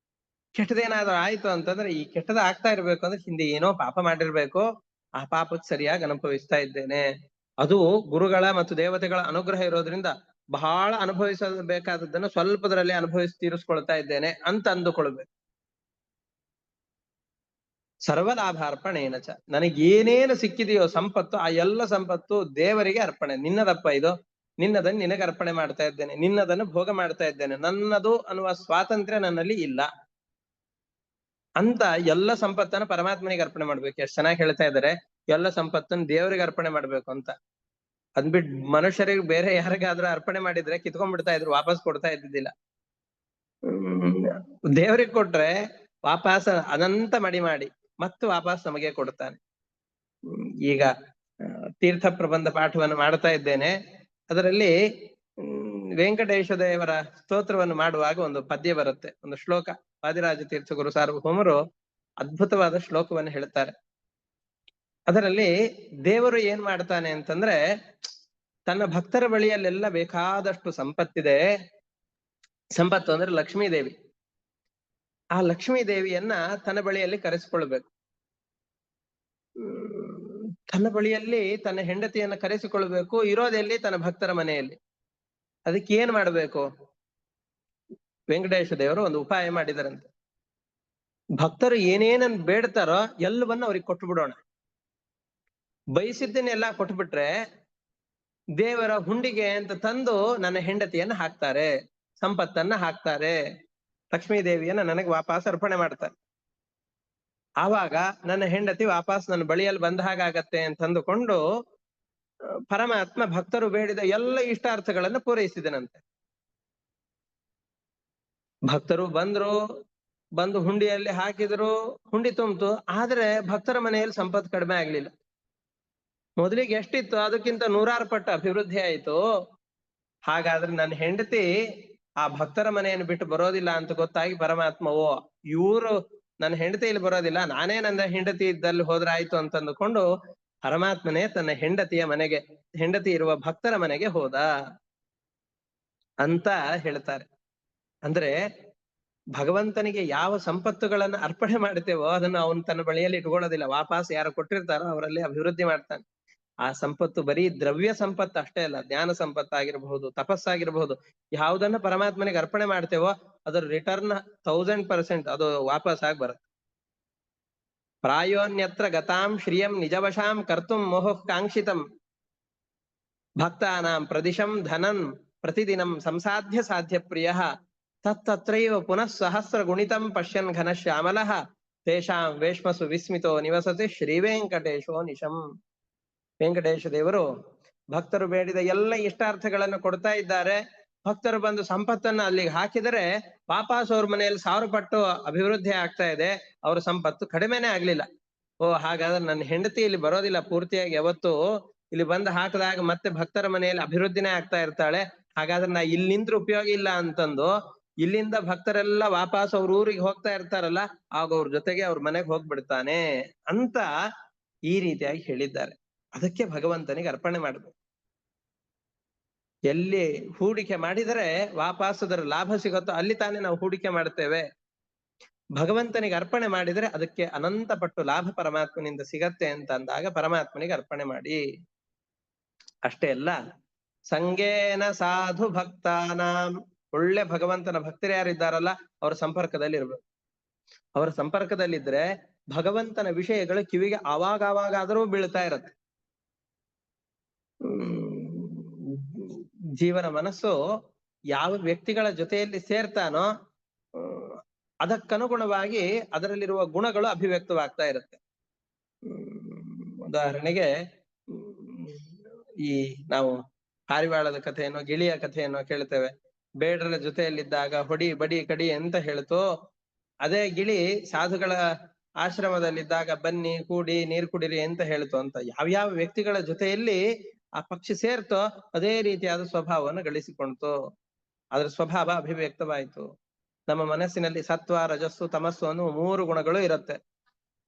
ಕೆಟ್ಟದೇನಾದ್ರೂ ಆಯ್ತು ಅಂತಂದ್ರೆ ಈ ಕೆಟ್ಟದ ಆಗ್ತಾ ಇರ್ಬೇಕು ಅಂದ್ರೆ ಹಿಂದೆ ಏನೋ ಪಾಪ ಮಾಡಿರ್ಬೇಕು, ಆ ಪಾಪಕ್ಕೆ ಸರಿಯಾಗಿ ಅನುಭವಿಸ್ತಾ ಇದ್ದೇನೆ. ಅದು ಗುರುಗಳ ಮತ್ತು ದೇವತೆಗಳ ಅನುಗ್ರಹ ಇರೋದ್ರಿಂದ ಬಹಳ ಅನುಭವಿಸಬೇಕಾದದ್ದನ್ನು ಸ್ವಲ್ಪದರಲ್ಲಿ ಅನುಭವಿಸಿ ತೀರಿಸ್ಕೊಳ್ತಾ ಇದ್ದೇನೆ ಅಂತ ಅಂದುಕೊಳ್ಬೇಕು. ಸರ್ವಲಾಭಾರ್ಪಣೇನ ಚ, ನನಗೇನೇನು ಸಿಕ್ಕಿದೆಯೋ ಸಂಪತ್ತು, ಆ ಎಲ್ಲ ಸಂಪತ್ತು ದೇವರಿಗೆ ಅರ್ಪಣೆ. ನಿನ್ನದಪ್ಪ ಇದು, ನಿನ್ನದನ್ನು ನಿನಗೆ ಅರ್ಪಣೆ ಮಾಡ್ತಾ ಇದ್ದೇನೆ, ನಿನ್ನದನ್ನು ಭೋಗ ಮಾಡ್ತಾ ಇದ್ದೇನೆ, ನನ್ನದು ಅನ್ನುವ ಸ್ವಾತಂತ್ರ್ಯ ನನ್ನಲ್ಲಿ ಇಲ್ಲ ಅಂತ ಎಲ್ಲ ಸಂಪತ್ತನ್ನು ಪರಮಾತ್ಮನಿಗೆ ಅರ್ಪಣೆ ಮಾಡ್ಬೇಕು. ಎಷ್ಟು ಚೆನ್ನಾಗಿ ಹೇಳ್ತಾ ಇದ್ದಾರೆ, ಎಲ್ಲ ಸಂಪತ್ತನ್ನು ದೇವರಿಗೆ ಅರ್ಪಣೆ ಮಾಡ್ಬೇಕು ಅಂತ. ಅದ್ಬಿಟ್ಟು ಮನುಷ್ಯರಿಗೆ ಬೇರೆ ಯಾರಿಗಾದ್ರೂ ಅರ್ಪಣೆ ಮಾಡಿದ್ರೆ ಕಿತ್ಕೊಂಡ್ಬಿಡ್ತಾ ಇದ್ರು, ವಾಪಸ್ ಕೊಡ್ತಾ ಇದ್ದಿದ್ದಿಲ್ಲ. ದೇವರಿಗೆ ಕೊಟ್ರೆ ವಾಪಸ್ ಅನಂತ ಮಾಡಿ ಮತ್ತು ವಾಪಸ್ ನಮಗೆ ಕೊಡ್ತಾನೆ. ಈಗ ತೀರ್ಥ ಪ್ರಬಂಧ ಪಾಠವನ್ನು ಮಾಡ್ತಾ ಇದ್ದೇನೆ. ಅದರಲ್ಲಿ ವೆಂಕಟೇಶ ದೇವರ ಸ್ತೋತ್ರವನ್ನು ಮಾಡುವಾಗ ಒಂದು ಪದ್ಯ ಬರುತ್ತೆ, ಒಂದು ಶ್ಲೋಕ. ವಾದಿರಾಜ ತೀರ್ಥ ಗುರು ಸಾರ್ವಭೌಮರು ಅದ್ಭುತವಾದ ಶ್ಲೋಕವನ್ನು ಹೇಳ್ತಾರೆ. ಅದರಲ್ಲಿ ದೇವರು ಏನ್ ಮಾಡ್ತಾನೆ ಅಂತಂದ್ರೆ, ತನ್ನ ಭಕ್ತರ ಬಳಿಯಲ್ಲೆಲ್ಲ ಬೇಕಾದಷ್ಟು ಸಂಪತ್ತಿದೆ. ಸಂಪತ್ತು ಅಂದ್ರೆ ಲಕ್ಷ್ಮೀ ದೇವಿ. ಆ ಲಕ್ಷ್ಮೀ ದೇವಿಯನ್ನ ತನ್ನ ಬಳಿಯಲ್ಲಿ ಕರೆಸಿಕೊಳ್ಬೇಕು. ತನ್ನ ಬಳಿಯಲ್ಲಿ ತನ್ನ ಹೆಂಡತಿಯನ್ನ ಕರೆಸಿಕೊಳ್ಬೇಕು. ಇರೋದೆಲ್ಲಿ? ತನ್ನ ಭಕ್ತರ ಮನೆಯಲ್ಲಿ. ಅದಕ್ಕೆ ಏನ್ ಮಾಡ್ಬೇಕು? ವೆಂಕಟೇಶ ದೇವರು ಒಂದು ಉಪಾಯ ಮಾಡಿದರಂತೆ. ಭಕ್ತರು ಏನೇನನ್ ಬೇಡ್ತಾರೋ ಎಲ್ಲವನ್ನ ಅವ್ರಿಗೆ ಕೊಟ್ಟು ಬಿಡೋಣ. ಬಯಸಿದ್ದನ್ನೆಲ್ಲ ಕೊಟ್ಬಿಟ್ರೆ ದೇವರ ಹುಂಡಿಗೆ ಅಂತ ತಂದು ನನ್ನ ಹೆಂಡತಿಯನ್ನ ಹಾಕ್ತಾರೆ, ಸಂಪತ್ತನ್ನ ಹಾಕ್ತಾರೆ, ಲಕ್ಷ್ಮೀ ದೇವಿಯನ್ನ ನನಗೆ ವಾಪಸ್ ಅರ್ಪಣೆ ಮಾಡ್ತಾರೆ. ಆವಾಗ ನನ್ನ ಹೆಂಡತಿ ವಾಪಸ್ ನನ್ನ ಬಳಿಯಲ್ಲಿ ಬಂದ ಹಾಗಾಗತ್ತೆ ಅಂತ ಅಂದುಕೊಂಡು ಪರಮಾತ್ಮ ಭಕ್ತರು ಬೇಡಿದ ಎಲ್ಲ ಇಷ್ಟಾರ್ಥಗಳನ್ನು ಪೂರೈಸಿದನಂತೆ. ಭಕ್ತರು ಬಂದು ಹುಂಡಿಯಲ್ಲಿ ಹಾಕಿದ್ರು, ಹುಂಡಿ ತುಂಬಿತು. ಆದ್ರೆ ಭಕ್ತರ ಮನೆಯಲ್ಲಿ ಸಂಪತ್ತು ಕಡಿಮೆ ಆಗ್ಲಿಲ್ಲ. ಮೊದಲಿಗೆ ಎಷ್ಟಿತ್ತು ಅದಕ್ಕಿಂತ 100 ಪಟ್ಟು ಅಭಿವೃದ್ಧಿ ಆಯಿತು. ಹಾಗಾದ್ರೆ ನನ್ನ ಹೆಂಡತಿ ಆ ಭಕ್ತರ ಮನೆಯನ್ನು ಬಿಟ್ಟು ಬರೋದಿಲ್ಲ ಅಂತ ಗೊತ್ತಾಗಿ ಪರಮಾತ್ಮ, ಓ ಇವರು ನನ್ನ ಹೆಂಡತಿ ಇಲ್ಲಿ ಬರೋದಿಲ್ಲ, ನಾನೇ ನನ್ನ ಹೆಂಡತಿ ಇದ್ದಲ್ಲಿ ಹೋದ್ರೆ ಆಯ್ತು ಅಂತ ಅಂದುಕೊಂಡು ಪರಮಾತ್ಮನೇ ತನ್ನ ಹೆಂಡತಿಯ ಮನೆಗೆ, ಹೆಂಡತಿ ಇರುವ ಭಕ್ತರ ಮನೆಗೆ ಹೋದ ಅಂತ ಹೇಳ್ತಾರೆ. ಅಂದ್ರೆ ಭಗವಂತನಿಗೆ ಯಾವ ಸಂಪತ್ತುಗಳನ್ನ ಅರ್ಪಣೆ ಮಾಡ್ತೇವೋ ಅದನ್ನು ಅವನು ತನ್ನ ಬಳಿಯಲ್ಲಿ ಇಟ್ಕೊಳ್ಳೋದಿಲ್ಲ. ವಾಪಸ್ ಯಾರು ಕೊಟ್ಟಿರ್ತಾರೋ ಅವರಲ್ಲಿ ಅಭಿವೃದ್ಧಿ ಮಾಡ್ತಾನೆ. ಆ ಸಂಪತ್ತು ಬರೀ ದ್ರವ್ಯ ಸಂಪತ್ತು ಅಷ್ಟೇ ಅಲ್ಲ, ಜ್ಞಾನ ಸಂಪತ್ತಾಗಿರಬಹುದು, ತಪಸ್ಸಾಗಿರಬಹುದು. ಯಾವುದನ್ನ ಪರಮಾತ್ಮನಿಗೆ ಅರ್ಪಣೆ ಮಾಡ್ತೇವೋ ಅದರ ರಿಟರ್ನ್ 1000% ಅದು ವಾಪಸ್ ಆಗಿ ಬರುತ್ತೆ. ಪ್ರಾಯೋನ್ಯತ್ರ ಗತಾಂ ಶ್ರಿಯಂ ನಿಜವಶಾಂ ಕರ್ತುಂ ಮೋಹಃ ಕಾಂಕ್ಷಿತಂ ಭಕ್ತಾನಾಂ ಪ್ರದಿಶಂ ಧನಂ ಪ್ರತಿದಿನಂ ಸಂಸಾಧ್ಯ ಸಾಧ್ಯ ಪ್ರಿಯ ತತ್ತತ್ರೈವ ಪುನಃ ಸಹಸ್ರ ಗುಣಿತಂ ಪಶ್ಯನ್ ಘನ ಶ್ಯಾಮಲಃ ತೇಷಾಂ ವೇಶ್ಮಸು ವಿಸ್ಮಿತೋ ನಿವಸತಿ ಶ್ರೀ ವೆಂಕಟೇಶೋ ನಿಶಂ. ವೆಂಕಟೇಶ ದೇವರು ಭಕ್ತರು ಬೇಡಿದ ಎಲ್ಲ ಇಷ್ಟಾರ್ಥಗಳನ್ನು ಕೊಡ್ತಾ ಇದ್ದಾರೆ. ಭಕ್ತರು ಬಂದು ಸಂಪತ್ತನ್ನ ಅಲ್ಲಿಗೆ ಹಾಕಿದರೆ ವಾಪಸ್ ಅವ್ರ ಮನೆಯಲ್ಲಿ 1000 ಪಟ್ಟು ಅಭಿವೃದ್ಧಿ ಆಗ್ತಾ ಇದೆ. ಅವ್ರ ಸಂಪತ್ತು ಕಡಿಮೆನೇ ಆಗ್ಲಿಲ್ಲ. ಓ ಹಾಗಾದ್ರೆ ನನ್ನ ಹೆಂಡತಿ ಇಲ್ಲಿ ಬರೋದಿಲ್ಲ ಪೂರ್ತಿಯಾಗಿ, ಯಾವತ್ತು ಇಲ್ಲಿ ಬಂದು ಹಾಕಿದಾಗ ಮತ್ತೆ ಭಕ್ತರ ಮನೆಯಲ್ಲಿ ಅಭಿವೃದ್ಧಿನೇ ಆಗ್ತಾ ಇರ್ತಾಳೆ. ಹಾಗಾದ್ರೆ ನಾ ಇಲ್ಲಿ ನಿಂತ್ರೆ ಉಪಯೋಗ ಇಲ್ಲ ಅಂತಂದು ಇಲ್ಲಿಂದ ಭಕ್ತರೆಲ್ಲ ವಾಪಸ್ ಅವ್ರ ಊರಿಗೆ ಹೋಗ್ತಾ ಇರ್ತಾರಲ್ಲ, ಆಗ ಅವ್ರ ಜೊತೆಗೆ ಅವ್ರ ಮನೆಗೆ ಹೋಗ್ಬಿಡ್ತಾನೆ ಅಂತ ಈ ರೀತಿಯಾಗಿ ಹೇಳಿದ್ದಾರೆ. ಅದಕ್ಕೆ ಭಗವಂತನಿಗೆ ಅರ್ಪಣೆ ಮಾಡಬೇಕು. ಎಲ್ಲಿ ಹೂಡಿಕೆ ಮಾಡಿದರೆ ವಾಪಸ್ ಅದರ ಲಾಭ ಸಿಗುತ್ತೋ ಅಲ್ಲಿ ತಾನೇ ನಾವು ಹೂಡಿಕೆ ಮಾಡ್ತೇವೆ. ಭಗವಂತನಿಗೆ ಅರ್ಪಣೆ ಮಾಡಿದರೆ ಅದಕ್ಕೆ ಅನಂತ ಪಟ್ಟು ಲಾಭ ಪರಮಾತ್ಮನಿಂದ ಸಿಗತ್ತೆ ಅಂತ ಅಂದಾಗ ಪರಮಾತ್ಮನಿಗೆ ಅರ್ಪಣೆ ಮಾಡಿ. ಅಷ್ಟೇ ಅಲ್ಲ, ಸಂಗೇನ ಸಾಧು ಭಕ್ತಾನಾಂ, ಒಳ್ಳೆ ಭಗವಂತನ ಭಕ್ತರು ಯಾರಿದ್ದಾರಲ್ಲ ಅವರ ಸಂಪರ್ಕದಲ್ಲಿ ಇರ್ಬೇಕು. ಅವರ ಸಂಪರ್ಕದಲ್ಲಿದ್ರೆ ಭಗವಂತನ ವಿಷಯಗಳು ಕಿವಿಗೆ ಆವಾಗಾದ್ರೂ ಬೀಳ್ತಾ ಇರತ್ತೆ. ಜೀವನ ಮನಸ್ಸು ಯಾವ ವ್ಯಕ್ತಿಗಳ ಜೊತೆಯಲ್ಲಿ ಸೇರ್ತಾನೋ ಅದಕ್ಕನುಗುಣವಾಗಿ ಅದರಲ್ಲಿರುವ ಗುಣಗಳು ಅಭಿವ್ಯಕ್ತವಾಗ್ತಾ ಇರುತ್ತೆ. ಉದಾಹರಣೆಗೆ ಈ ನಾವು ಪಾರಿವಾಳದ ಕಥೆಯನ್ನು, ಗಿಳಿಯ ಕಥೆಯನ್ನು ಕೇಳ್ತೇವೆ. ಬೇಡರ ಜೊತೆಯಲ್ಲಿದ್ದಾಗ ಹೊಡಿ ಬಡಿ ಕಡಿ ಅಂತ ಹೇಳ್ತು, ಅದೇ ಗಿಳಿ ಸಾಧುಗಳ ಆಶ್ರಮದಲ್ಲಿದ್ದಾಗ ಬನ್ನಿ ಕೂಡಿ ನೀರು ಕುಡಿರಿ ಅಂತ ಹೇಳ್ತು ಅಂತ. ಯಾವ್ಯಾವ ವ್ಯಕ್ತಿಗಳ ಜೊತೆಯಲ್ಲಿ ಆ ಪಕ್ಷಿ ಸೇರ್ತೋ ಅದೇ ರೀತಿಯಾದ ಸ್ವಭಾವವನ್ನು ಗಳಿಸಿಕೊಳ್ತು, ಅದರ ಸ್ವಭಾವ ಅಭಿವ್ಯಕ್ತವಾಯಿತು. ನಮ್ಮ ಮನಸ್ಸಿನಲ್ಲಿ ಸತ್ವ, ರಜಸ್ಸು, ತಮಸ್ಸು ಅನ್ನೋ 3 ಗುಣಗಳು ಇರುತ್ತೆ.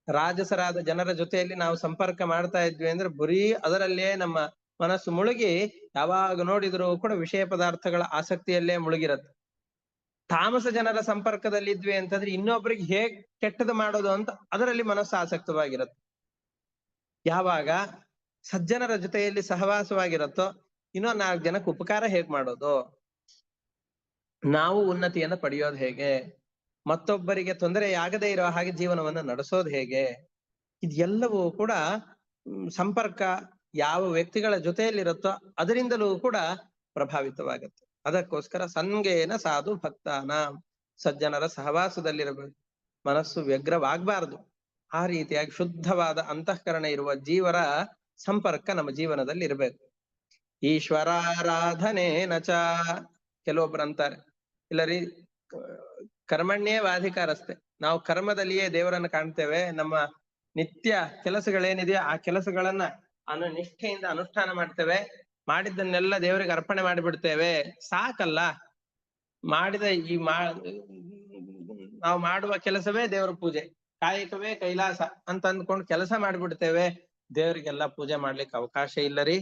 ರಾಜಸರಾದ ಜನರ ಜೊತೆಯಲ್ಲಿ ನಾವು ಸಂಪರ್ಕ ಮಾಡ್ತಾ ಇದ್ವಿ ಅಂದ್ರೆ ಬರೀ ಅದರಲ್ಲೇ ನಮ್ಮ ಮನಸ್ಸು ಮುಳುಗಿ ಯಾವಾಗ ನೋಡಿದ್ರು ಕೂಡ ವಿಷಯ ಪದಾರ್ಥಗಳ ಆಸಕ್ತಿಯಲ್ಲೇ ಮುಳುಗಿರತ್ತೆ. ತಾಮಸ ಜನರ ಸಂಪರ್ಕದಲ್ಲಿ ಇದ್ವಿ ಅಂತಂದ್ರೆ ಇನ್ನೊಬ್ರಿಗೆ ಹೇಗ್ ಕೆಟ್ಟದ್ದು ಮಾಡೋದು ಅಂತ ಅದರಲ್ಲಿ ಮನಸ್ಸು ಆಸಕ್ತವಾಗಿರುತ್ತೆ. ಯಾವಾಗ ಸಜ್ಜನರ ಜೊತೆಯಲ್ಲಿ ಸಹವಾಸವಾಗಿರುತ್ತೋ ಇನ್ನೂ 4 ಜನಕ್ಕೆ ಉಪಕಾರ ಹೇಗ್ ಮಾಡೋದು, ನಾವು ಉನ್ನತಿಯನ್ನ ಪಡೆಯೋದು ಹೇಗೆ, ಮತ್ತೊಬ್ಬರಿಗೆ ತೊಂದರೆಯಾಗದೇ ಇರೋ ಹಾಗೆ ಜೀವನವನ್ನ ನಡೆಸೋದು ಹೇಗೆ, ಇದೆಲ್ಲವೂ ಕೂಡ ಸಂಪರ್ಕ ಯಾವ ವ್ಯಕ್ತಿಗಳ ಜೊತೆಯಲ್ಲಿರುತ್ತೋ ಅದರಿಂದಲೂ ಕೂಡ ಪ್ರಭಾವಿತವಾಗುತ್ತೆ. ಅದಕ್ಕೋಸ್ಕರ ಸಂಗೇನ ಸಾಧು ಭಕ್ತಾನ, ಸಜ್ಜನರ ಸಹವಾಸದಲ್ಲಿರಬೇಕು. ಮನಸ್ಸು ವ್ಯಗ್ರವಾಗಬಾರದು. ಆ ರೀತಿಯಾಗಿ ಶುದ್ಧವಾದ ಅಂತಃಕರಣ ಇರುವ ಜೀವರ ಸಂಪರ್ಕ ನಮ್ಮ ಜೀವನದಲ್ಲಿ ಇರಬೇಕು. ಈಶ್ವರಾರಾಧನೆ ನಚ, ಕೆಲವೊಬ್ರು ಅಂತಾರೆ ಇಲ್ಲ ರೀ ಕರ್ಮಣ್ಯೇ ವಾಧಿಕಾರಸ್ತೆ, ನಾವು ಕರ್ಮದಲ್ಲಿಯೇ ದೇವರನ್ನು ಕಾಣ್ತೇವೆ, ನಮ್ಮ ನಿತ್ಯ ಕೆಲಸಗಳೇನಿದೆಯೋ ಆ ಕೆಲಸಗಳನ್ನ ನಿಷ್ಠೆಯಿಂದ ಅನುಷ್ಠಾನ ಮಾಡ್ತೇವೆ, ಮಾಡಿದ್ದನ್ನೆಲ್ಲ ದೇವರಿಗೆ ಅರ್ಪಣೆ ಮಾಡಿಬಿಡ್ತೇವೆ, ಸಾಕಲ್ಲ. ಮಾಡಿದ ನಾವು ಮಾಡುವ ಕೆಲಸವೇ ದೇವರ ಪೂಜೆ, ಕಾಯಕವೇ ಕೈಲಾಸ ಅಂತ ಅಂದ್ಕೊಂಡು ಕೆಲಸ ಮಾಡಿಬಿಡ್ತೇವೆ, ದೇವರಿಗೆಲ್ಲ ಪೂಜೆ ಮಾಡ್ಲಿಕ್ಕೆ ಅವಕಾಶ ಇಲ್ಲ ರೀ.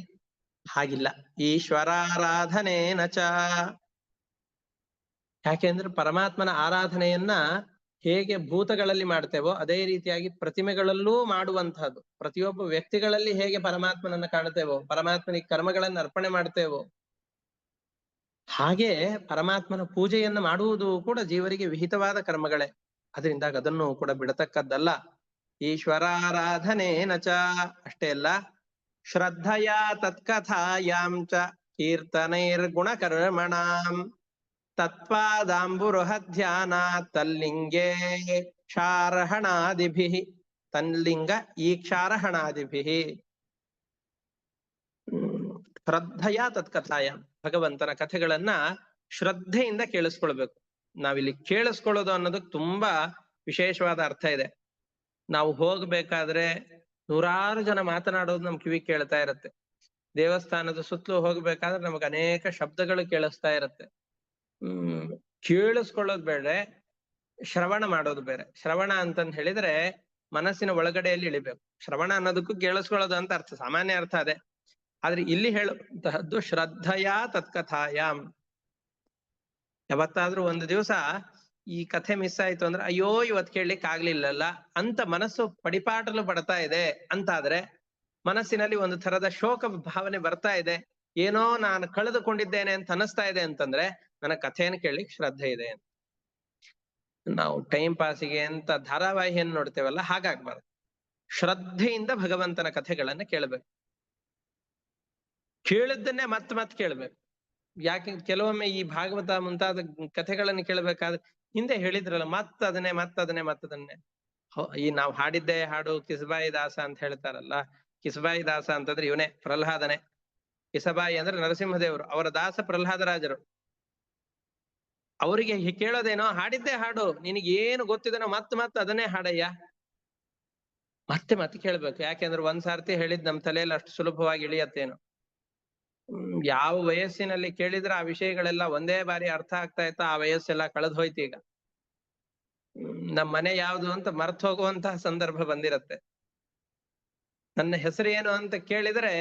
ಹಾಗಿಲ್ಲ. ಈಶ್ವರಾರಾಧನೆ ನಚ. ಯಾಕೆಂದ್ರೆ ಪರಮಾತ್ಮನ ಆರಾಧನೆಯನ್ನ ಹೇಗೆ ಭೂತಗಳಲ್ಲಿ ಮಾಡ್ತೇವೋ ಅದೇ ರೀತಿಯಾಗಿ ಪ್ರತಿಮೆಗಳಲ್ಲೂ ಮಾಡುವಂತಹದ್ದು. ಪ್ರತಿಯೊಬ್ಬ ವ್ಯಕ್ತಿಗಳಲ್ಲಿ ಹೇಗೆ ಪರಮಾತ್ಮನನ್ನ ಕಾಣ್ತೇವೋ, ಪರಮಾತ್ಮನಿಗೆ ಕರ್ಮಗಳನ್ನು ಅರ್ಪಣೆ ಮಾಡ್ತೇವೋ, ಹಾಗೆ ಪರಮಾತ್ಮನ ಪೂಜೆಯನ್ನ ಮಾಡುವುದು ಕೂಡ ಜೀವರಿಗೆ ವಿಹಿತವಾದ ಕರ್ಮಗಳೇ. ಅದರಿಂದ ಅದನ್ನು ಕೂಡ ಬಿಡತಕ್ಕದ್ದಲ್ಲ. ಈಶ್ವರಾರಾಧನೆ ನಚ. ಅಷ್ಟೇ ಅಲ್ಲ, ಶ್ರದ್ಧೆಯ ತತ್ಕಥಾಯಾಂ ಚ ಕೀರ್ತನೈರ್ಗುಣ ಕರ್ಮಣಾಂ ತತ್ವಾದಾಂಬುರುಹ ಧ್ಯಾನ ತಲ್ಲಿಂಗೇ ಕ್ಷಾರಹಣಾದಿಭಿ. ತನ್ಲಿಂಗ ಈ ಕ್ಷಾರಹಣಾದಿಭಿ. ಶ್ರದ್ಧೆಯ ತತ್ಕಥಾಯಾಂ, ಭಗವಂತನ ಕಥೆಗಳನ್ನ ಶ್ರದ್ಧೆಯಿಂದ ಕೇಳಿಸ್ಕೊಳ್ಬೇಕು. ನಾವಿಲ್ಲಿ ಕೇಳಿಸ್ಕೊಳ್ಳೋದು ಅನ್ನೋದಕ್ಕೆ ತುಂಬಾ ವಿಶೇಷವಾದ ಅರ್ಥ ಇದೆ. ನಾವು ಹೋಗ್ಬೇಕಾದ್ರೆ ನೂರಾರು ಜನ ಮಾತನಾಡೋದು ನಮ್ ಕಿವಿ ಕೇಳ್ತಾ ಇರತ್ತೆ. ದೇವಸ್ಥಾನದ ಸುತ್ತಲೂ ಹೋಗ್ಬೇಕಾದ್ರೆ ನಮಗ್ ಅನೇಕ ಶಬ್ದಗಳು ಕೇಳಿಸ್ತಾ ಇರತ್ತೆ. ಕೇಳಿಸ್ಕೊಳ್ಳೋದು ಬೇಡ, ಶ್ರವಣ ಮಾಡೋದು ಬೇರೆ. ಶ್ರವಣ ಅಂತಂದ್ ಹೇಳಿದ್ರೆ ಮನಸ್ಸಿನ ಒಳಗಡೆಯಲ್ಲಿ ಇಳಿಬೇಕು. ಶ್ರವಣ ಅನ್ನೋದಕ್ಕೂ ಕೇಳಿಸ್ಕೊಳ್ಳೋದು ಅಂತ ಅರ್ಥ, ಸಾಮಾನ್ಯ ಅರ್ಥ ಅದೇ. ಆದ್ರೆ ಇಲ್ಲಿ ಹೇಳುವಂತಹದ್ದು ಶ್ರದ್ಧೆಯ ತತ್ಕಥಾಯಾಮ್. ಯಾವತ್ತಾದ್ರೂ ಒಂದು ದಿವಸ ಈ ಕಥೆ ಮಿಸ್ ಆಯ್ತು ಅಂದ್ರೆ, ಅಯ್ಯೋ ಇವತ್ ಕೇಳಲಿಕ್ಕೆ ಆಗ್ಲಿಲ್ಲಲ್ಲ ಅಂತ ಮನಸ್ಸು ಪಡಿಪಾಟಲು ಪಡ್ತಾ ಇದೆ ಅಂತಾದ್ರೆ, ಮನಸ್ಸಿನಲ್ಲಿ ಒಂದು ತರದ ಶೋಕ ಭಾವನೆ ಬರ್ತಾ ಇದೆ, ಏನೋ ನಾನು ಕಳೆದುಕೊಂಡಿದ್ದೇನೆ ಅಂತ ಅನಿಸ್ತಾ ಇದೆ ಅಂತಂದ್ರೆ, ನನ್ನ ಕಥೆಯನ್ನು ಕೇಳಲಿಕ್ಕೆ ಶ್ರದ್ಧೆ ಇದೆ ಅಂತ. ನಾವು ಟೈಮ್ ಪಾಸಿಗೆ ಅಂತ ಧಾರಾವಾಹಿಯನ್ನು ನೋಡ್ತೇವಲ್ಲ, ಹಾಗಾಗ್ಬಾರ್ದು. ಶ್ರದ್ಧೆಯಿಂದ ಭಗವಂತನ ಕಥೆಗಳನ್ನ ಕೇಳಬೇಕು. ಕೇಳಿದ್ದನ್ನೇ ಮತ್ ಕೇಳ್ಬೇಕು. ಯಾಕೆ ಕೆಲವೊಮ್ಮೆ ಈ ಭಾಗವತ ಮುಂತಾದ ಕಥೆಗಳನ್ನು ಕೇಳಬೇಕಾದ್ರೆ ಹಿಂದೆ ಹೇಳಿದ್ರಲ್ಲ, ಮತ್ತದನ್ನೇ ಈ ನಾವು ಹಾಡಿದ್ದೇ ಹಾಡು ಕಿಸಬಾಯಿ ದಾಸ ಅಂತ ಹೇಳ್ತಾರಲ್ಲ. ಕಿಸಬಾಯಿ ದಾಸ ಅಂತಂದ್ರೆ ಇವನೇ, ಪ್ರಹ್ಲಾದನೆ. ಕಿಸಬಾಯಿ ಅಂದ್ರೆ ನರಸಿಂಹದೇವರು, ಅವರ ದಾಸ ಪ್ರಹ್ಲಾದರಾಜರು. ಅವರಿಗೆ ಕೇಳೋದೇನೋ, ಹಾಡಿದ್ದೇ ಹಾಡು, ನಿನಗೆ ಏನು ಗೊತ್ತಿದನೋ ಮತ್ತ ಅದನ್ನೇ ಹಾಡಯ್ಯ. ಮತ್ತೆ ಕೇಳ್ಬೇಕು. ಯಾಕೆಂದ್ರೆ ಒಂದ್ಸಾರ್ತಿ ಹೇಳಿದ್ ನಮ್ ತಲೆಯಲ್ಲಿ ಅಷ್ಟು ಸುಲಭವಾಗಿ ಇಳಿಯತ್ತೇನೋ. ಯಾವ ವಯಸ್ಸಿನಲ್ಲಿ ಕೇಳಿದ್ರೆ ಆ ವಿಷಯಗಳೆಲ್ಲ ಒಂದೇ ಬಾರಿ ಅರ್ಥ ಆಗ್ತಾ ಇತ್ತ, ಆ ವಯಸ್ಸೆಲ್ಲ ಕಳೆದು ಹೋಯ್ತು. ಈಗ ನಮ್ಮ ಮನೆ ಯಾವುದು ಅಂತ ಮರ್ತು ಹೋಗುವಂತಹ ಸಂದರ್ಭ ಬಂದಿರತ್ತೆ. ನನ್ನ ಹೆಸರು ಏನು ಅಂತ ಕೇಳಿದ್ರೆ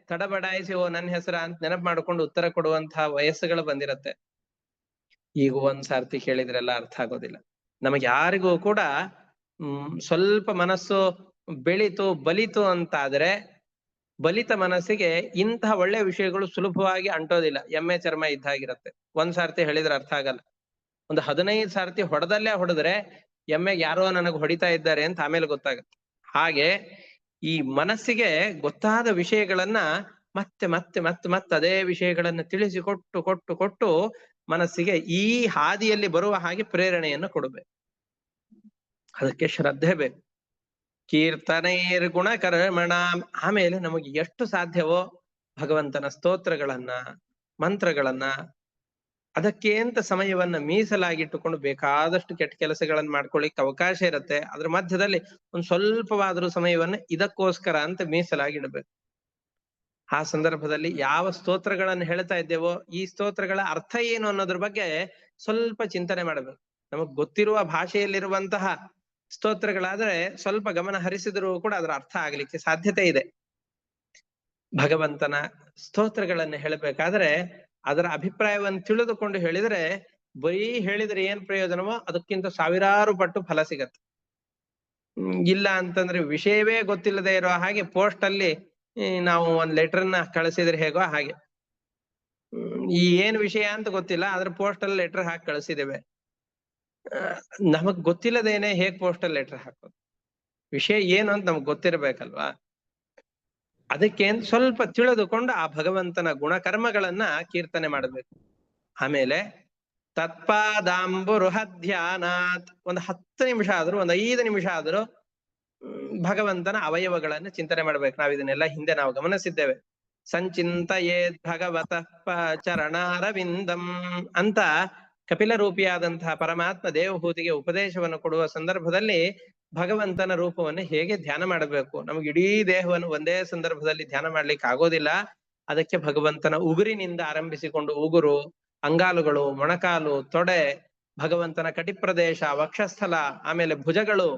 ತಡಬಡಾಯಿಸಿ ಓ ನನ್ನ ಹೆಸರ ಅಂತ ನೆನಪು ಮಾಡ್ಕೊಂಡು ಉತ್ತರ ಕೊಡುವಂತಹ ವಯಸ್ಸುಗಳು ಬಂದಿರತ್ತೆ. ಈಗ ಒಂದ್ಸಾರ್ತಿ ಕೇಳಿದ್ರೆಲ್ಲ ಅರ್ಥ ಆಗೋದಿಲ್ಲ. ನಮಗೆ ಯಾರಿಗೂ ಕೂಡ ಸ್ವಲ್ಪ ಮನಸ್ಸು ಬಲಿತು ಅಂತಾದ್ರೆ, ಬಲಿತ ಮನಸ್ಸಿಗೆ ಇಂತಹ ಒಳ್ಳೆ ವಿಷಯಗಳು ಸುಲಭವಾಗಿ ಅಂಟೋದಿಲ್ಲ. ಎಮ್ಮೆ ಚರ್ಮ ಇದ್ದಾಗಿರತ್ತೆ. ಒಂದ್ಸಾರ್ತಿ ಹೇಳಿದ್ರೆ ಅರ್ಥ ಆಗಲ್ಲ. ಒಂದು 15 ಸಾರ್ತಿ ಹೊಡೆದ್ರೆ ಎಮ್ಮೆಗೆ ಯಾರೋ ನನಗೆ ಹೊಡಿತಾ ಇದ್ದಾರೆ ಅಂತ ಆಮೇಲೆ ಗೊತ್ತಾಗತ್ತೆ. ಹಾಗೆ ಈ ಮನಸ್ಸಿಗೆ ಗೊತ್ತಾದ ವಿಷಯಗಳನ್ನ ಮತ್ತೆ ಅದೇ ವಿಷಯಗಳನ್ನ ತಿಳಿಸಿ ಕೊಟ್ಟು ಮನಸ್ಸಿಗೆ ಈ ಹಾದಿಯಲ್ಲಿ ಬರುವ ಹಾಗೆ ಪ್ರೇರಣೆಯನ್ನು ಕೊಡಬೇಕು. ಅದಕ್ಕೆ ಶ್ರದ್ಧೆ ಬೇಕು. ಕೀರ್ತನೈರ್ಗುಣ ಕರ್ಮಣ. ಆಮೇಲೆ ನಮಗೆ ಎಷ್ಟು ಸಾಧ್ಯವೋ ಭಗವಂತನ ಸ್ತೋತ್ರಗಳನ್ನ, ಮಂತ್ರಗಳನ್ನ, ಅದಕ್ಕೆ ಅಂತ ಸಮಯವನ್ನ ಮೀಸಲಾಗಿಟ್ಟುಕೊಂಡು ಬೇಕಾದಷ್ಟು ಕೆಟ್ಟ ಕೆಲಸಗಳನ್ನ ಮಾಡ್ಕೊಳ್ಳಿಕ್ಕೆ ಅವಕಾಶ ಇರುತ್ತೆ. ಅದ್ರ ಮಧ್ಯದಲ್ಲಿ ಒಂದು ಸ್ವಲ್ಪವಾದರೂ ಸಮಯವನ್ನ ಇದಕ್ಕೋಸ್ಕರ ಅಂತ ಮೀಸಲಾಗಿಡ್ಬೇಕು. ಆ ಸಂದರ್ಭದಲ್ಲಿ ಯಾವ ಸ್ತೋತ್ರಗಳನ್ನು ಹೇಳ್ತಾ ಇದ್ದೇವೋ ಈ ಸ್ತೋತ್ರಗಳ ಅರ್ಥ ಏನು ಅನ್ನೋದ್ರ ಬಗ್ಗೆ ಸ್ವಲ್ಪ ಚಿಂತನೆ ಮಾಡಬೇಕು. ನಮಗ್ ಗೊತ್ತಿರುವ ಭಾಷೆಯಲ್ಲಿರುವಂತಹ ಸ್ತೋತ್ರಗಳಾದ್ರೆ ಸ್ವಲ್ಪ ಗಮನ ಹರಿಸಿದರೂ ಕೂಡ ಅದರ ಅರ್ಥ ಆಗ್ಲಿಕ್ಕೆ ಸಾಧ್ಯತೆ ಇದೆ. ಭಗವಂತನ ಸ್ತೋತ್ರಗಳನ್ನು ಹೇಳಬೇಕಾದ್ರೆ ಅದರ ಅಭಿಪ್ರಾಯವನ್ನು ತಿಳಿದುಕೊಂಡು ಹೇಳಿದ್ರೆ, ಬರೀ ಹೇಳಿದ್ರೆ ಏನ್ ಪ್ರಯೋಜನವೋ ಅದಕ್ಕಿಂತ ಸಾವಿರಾರು ಪಟ್ಟು ಫಲ ಸಿಗತ್ತೆ. ಇಲ್ಲ ಅಂತಂದ್ರೆ ವಿಷಯವೇ ಗೊತ್ತಿಲ್ಲದೆ ಇರೋ ಹಾಗೆ ಪೋಸ್ಟ್ ಅಲ್ಲಿ ನಾವು ಒಂದ್ ಲೆಟರ್ನ ಕಳಿಸಿದ್ರೆ ಹೇಗೋ ಹಾಗೆ, ಈ ಏನ್ ವಿಷಯ ಅಂತ ಗೊತ್ತಿಲ್ಲ ಆದ್ರೆ ಪೋಸ್ಟ್ ಅಲ್ಲಿ ಲೆಟರ್ ಹಾಕಿ ಕಳಿಸಿದ್ದೇವೆ. ನಮಗ್ ಗೊತ್ತಿಲ್ಲದೇನೆ ಹೇಗ್ ಪೋಸ್ಟಲ್ ಲೆಟರ್ ಹಾಕೋದು? ವಿಷಯ ಏನು ಅಂತ ನಮಗ್ ಗೊತ್ತಿರ್ಬೇಕಲ್ವಾ? ಅದಕ್ಕೆ ಸ್ವಲ್ಪ ತಿಳಿದುಕೊಂಡು ಆ ಭಗವಂತನ ಗುಣಕರ್ಮಗಳನ್ನ ಕೀರ್ತನೆ ಮಾಡಬೇಕು. ಆಮೇಲೆ ತತ್ಪಾದಾಂಬುರುಹ ಧ್ಯಾನಾತ್, ಒಂದು 10 ನಿಮಿಷ ಆದ್ರೂ, ಒಂದು 5 ನಿಮಿಷ ಆದ್ರೂ ಭಗವಂತನ ಅವಯವಗಳನ್ನ ಚಿಂತನೆ ಮಾಡ್ಬೇಕು. ನಾವ್ ಇದನ್ನೆಲ್ಲ ಹಿಂದೆ ನಾವು ಗಮನಿಸಿದ್ದೇವೆ. ಸಂಚಿಂತಯೇದ್ ಭಗವತಃ ಚರಣಾರವಿಂದಂ ಅಂತ ಕಪಿಲ ರೂಪಿಯಾದಂತಹ ಪರಮಾತ್ಮ ದೇವಭೂತಿಗೆ ಉಪದೇಶವನ್ನು ಕೊಡುವ ಸಂದರ್ಭದಲ್ಲಿ ಭಗವಂತನ ರೂಪವನ್ನು ಹೇಗೆ ಧ್ಯಾನ ಮಾಡಬೇಕು. ನಮ್ಗೆ ಇಡೀ ದೇಹವನ್ನು ಒಂದೇ ಸಂದರ್ಭದಲ್ಲಿ ಧ್ಯಾನ ಮಾಡ್ಲಿಕ್ಕೆ ಆಗೋದಿಲ್ಲ. ಅದಕ್ಕೆ ಭಗವಂತನ ಉಗುರಿನಿಂದ ಆರಂಭಿಸಿಕೊಂಡು ಉಗುರು, ಅಂಗಾಲುಗಳು, ಮೊಣಕಾಲು, ತೊಡೆ, ಭಗವಂತನ ಕಟಿಪ್ರದೇಶ, ವಕ್ಷಸ್ಥಲ, ಆಮೇಲೆ ಭುಜಗಳು,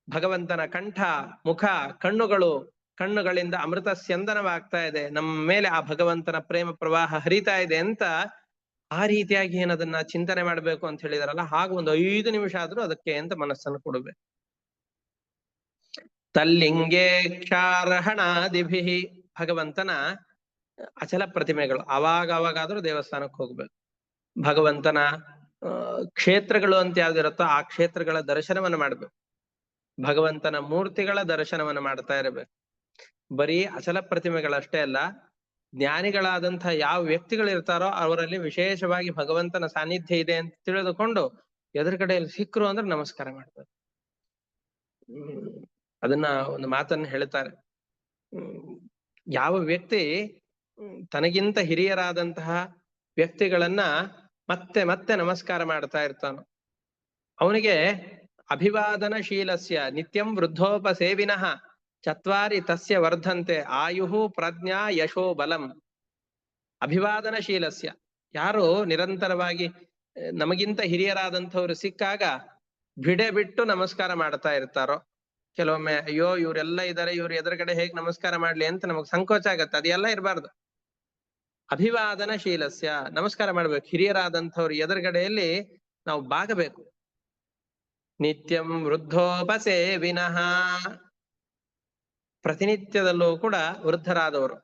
ಭಗವಂತನ ಕಂಠ, ಮುಖ, ಕಣ್ಣುಗಳು, ಕಣ್ಣುಗಳಿಂದ ಅಮೃತ ಸ್ಯಂದನವಾಗ್ತಾ ಇದೆ, ನಮ್ಮ ಮೇಲೆ ಆ ಭಗವಂತನ ಪ್ರೇಮ ಪ್ರವಾಹ ಹರಿತಾ ಇದೆ ಅಂತ ಆ ರೀತಿಯಾಗಿ ಏನದನ್ನ ಚಿಂತನೆ ಮಾಡ್ಬೇಕು ಅಂತ ಹೇಳಿದಾರಲ್ಲ, ಹಾಗ ಒಂದು 5 ನಿಮಿಷ ಆದ್ರೂ ಅದಕ್ಕೆ ಅಂತ ಮನಸ್ಸನ್ನು ಕೊಡಬೇಕು. ತಲ್ಲಿಂಗೆ ಕ್ಷಾರಹಣಾದಿಭಿ, ಭಗವಂತನ ಅಚಲ ಪ್ರತಿಮೆಗಳು, ಅವಾಗಾದ್ರೂ ದೇವಸ್ಥಾನಕ್ಕೆ ಹೋಗ್ಬೇಕು. ಭಗವಂತನ ಕ್ಷೇತ್ರಗಳು ಅಂತ ಯಾವ್ದಿರುತ್ತೋ ಆ ಕ್ಷೇತ್ರಗಳ ದರ್ಶನವನ್ನು ಮಾಡ್ಬೇಕು. ಭಗವಂತನ ಮೂರ್ತಿಗಳ ದರ್ಶನವನ್ನು ಮಾಡ್ತಾ ಇರಬೇಕು. ಬರೀ ಅಚಲ ಪ್ರತಿಮೆಗಳಷ್ಟೇ ಅಲ್ಲ, ಜ್ಞಾನಿಗಳಾದಂತಹ ಯಾವ ವ್ಯಕ್ತಿಗಳು ಇರ್ತಾರೋ ಅವರಲ್ಲಿ ವಿಶೇಷವಾಗಿ ಭಗವಂತನ ಸಾನ್ನಿಧ್ಯ ಇದೆ ಅಂತ ತಿಳಿದುಕೊಂಡು ಎದುರುಗಡೆಯಲ್ಲಿ ಸಿಕ್ಕರು ಅಂದ್ರೆ ನಮಸ್ಕಾರ ಮಾಡ್ತಾರೆ. ಅದನ್ನ ಒಂದು ಮಾತನ್ನು ಹೇಳ್ತಾರೆ, ಯಾವ ವ್ಯಕ್ತಿ ತನಗಿಂತ ಹಿರಿಯರಾದಂತಹ ವ್ಯಕ್ತಿಗಳನ್ನ ಮತ್ತೆ ಮತ್ತೆ ನಮಸ್ಕಾರ ಮಾಡ್ತಾ ಇರ್ತಾನೋ ಅವನಿಗೆ ಅಭಿವಾದನಶೀಲಸ್ಯ ನಿತ್ಯಂ ವೃದ್ಧೋಪಸೇವಿನಃ ಚತ್ವಾರಿ ತಸ್ಯ ವರ್ಧಂತೆ ಆಯುಹು ಪ್ರಜ್ಞಾ ಯಶೋ ಬಲಂ. ಅಭಿವಾದನಶೀಲಸ್ಯ, ಯಾರು ನಿರಂತರವಾಗಿ ನಮಗಿಂತ ಹಿರಿಯರಾದಂಥವ್ರು ಸಿಕ್ಕಾಗ ಬಿಡೆ ಬಿಟ್ಟು ನಮಸ್ಕಾರ ಮಾಡ್ತಾ ಇರ್ತಾರೋ, ಕೆಲವೊಮ್ಮೆ ಅಯ್ಯೋ ಇವರೆಲ್ಲ ಇದ್ದಾರೆ, ಇವ್ರ ಎದುರುಗಡೆ ಹೇಗೆ ನಮಸ್ಕಾರ ಮಾಡ್ಲಿ ಅಂತ ನಮಗ್ ಸಂಕೋಚ ಆಗತ್ತೆ, ಅದೆಲ್ಲ ಇರಬಾರ್ದು. ಅಭಿವಾದನಶೀಲಸ್ಯ, ನಮಸ್ಕಾರ ಮಾಡ್ಬೇಕು. ಹಿರಿಯರಾದಂಥವ್ರ ಎದುರುಗಡೆಯಲ್ಲಿ ನಾವು ಬಾಗಬೇಕು. ನಿತ್ಯಂ ವೃದ್ಧೋಪಸೇವಿನಃ, ಪ್ರತಿನಿತ್ಯದಲ್ಲೂ ಕೂಡ ವೃದ್ಧರಾದವರು,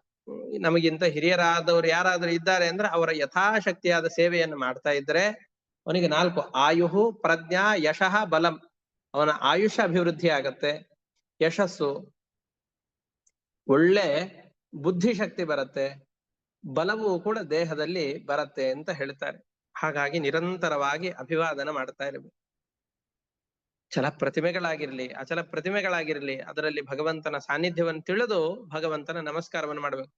ನಮಗಿಂತ ಹಿರಿಯರಾದವರು ಯಾರಾದ್ರೂ ಇದ್ದಾರೆ ಅಂದ್ರೆ ಅವರ ಯಥಾಶಕ್ತಿಯಾದ ಸೇವೆಯನ್ನು ಮಾಡ್ತಾ ಇದ್ರೆ ಅವನಿಗೆ 4 ಆಯುಹು ಪ್ರಜ್ಞಾ ಯಶಃ ಬಲಂ, ಅವನ ಆಯುಷ್ಯ ಅಭಿವೃದ್ಧಿ ಆಗತ್ತೆ, ಯಶಸ್ಸು, ಒಳ್ಳೆ ಬುದ್ಧಿಶಕ್ತಿ ಬರುತ್ತೆ, ಬಲವೂ ಕೂಡ ದೇಹದಲ್ಲಿ ಬರುತ್ತೆ ಅಂತ ಹೇಳ್ತಾರೆ. ಹಾಗಾಗಿ ನಿರಂತರವಾಗಿ ಅಭಿವಾದನ ಮಾಡ್ತಾ ಇರಬೇಕು. ಚಲ ಪ್ರತಿಮೆಗಳಾಗಿರ್ಲಿ ಅಚಲ ಪ್ರತಿಮೆಗಳಾಗಿರ್ಲಿ ಅದರಲ್ಲಿ ಭಗವಂತನ ಸಾನ್ನಿಧ್ಯವನ್ನು ತಿಳಿದು ಭಗವಂತನ ನಮಸ್ಕಾರವನ್ನು ಮಾಡ್ಬೇಕು.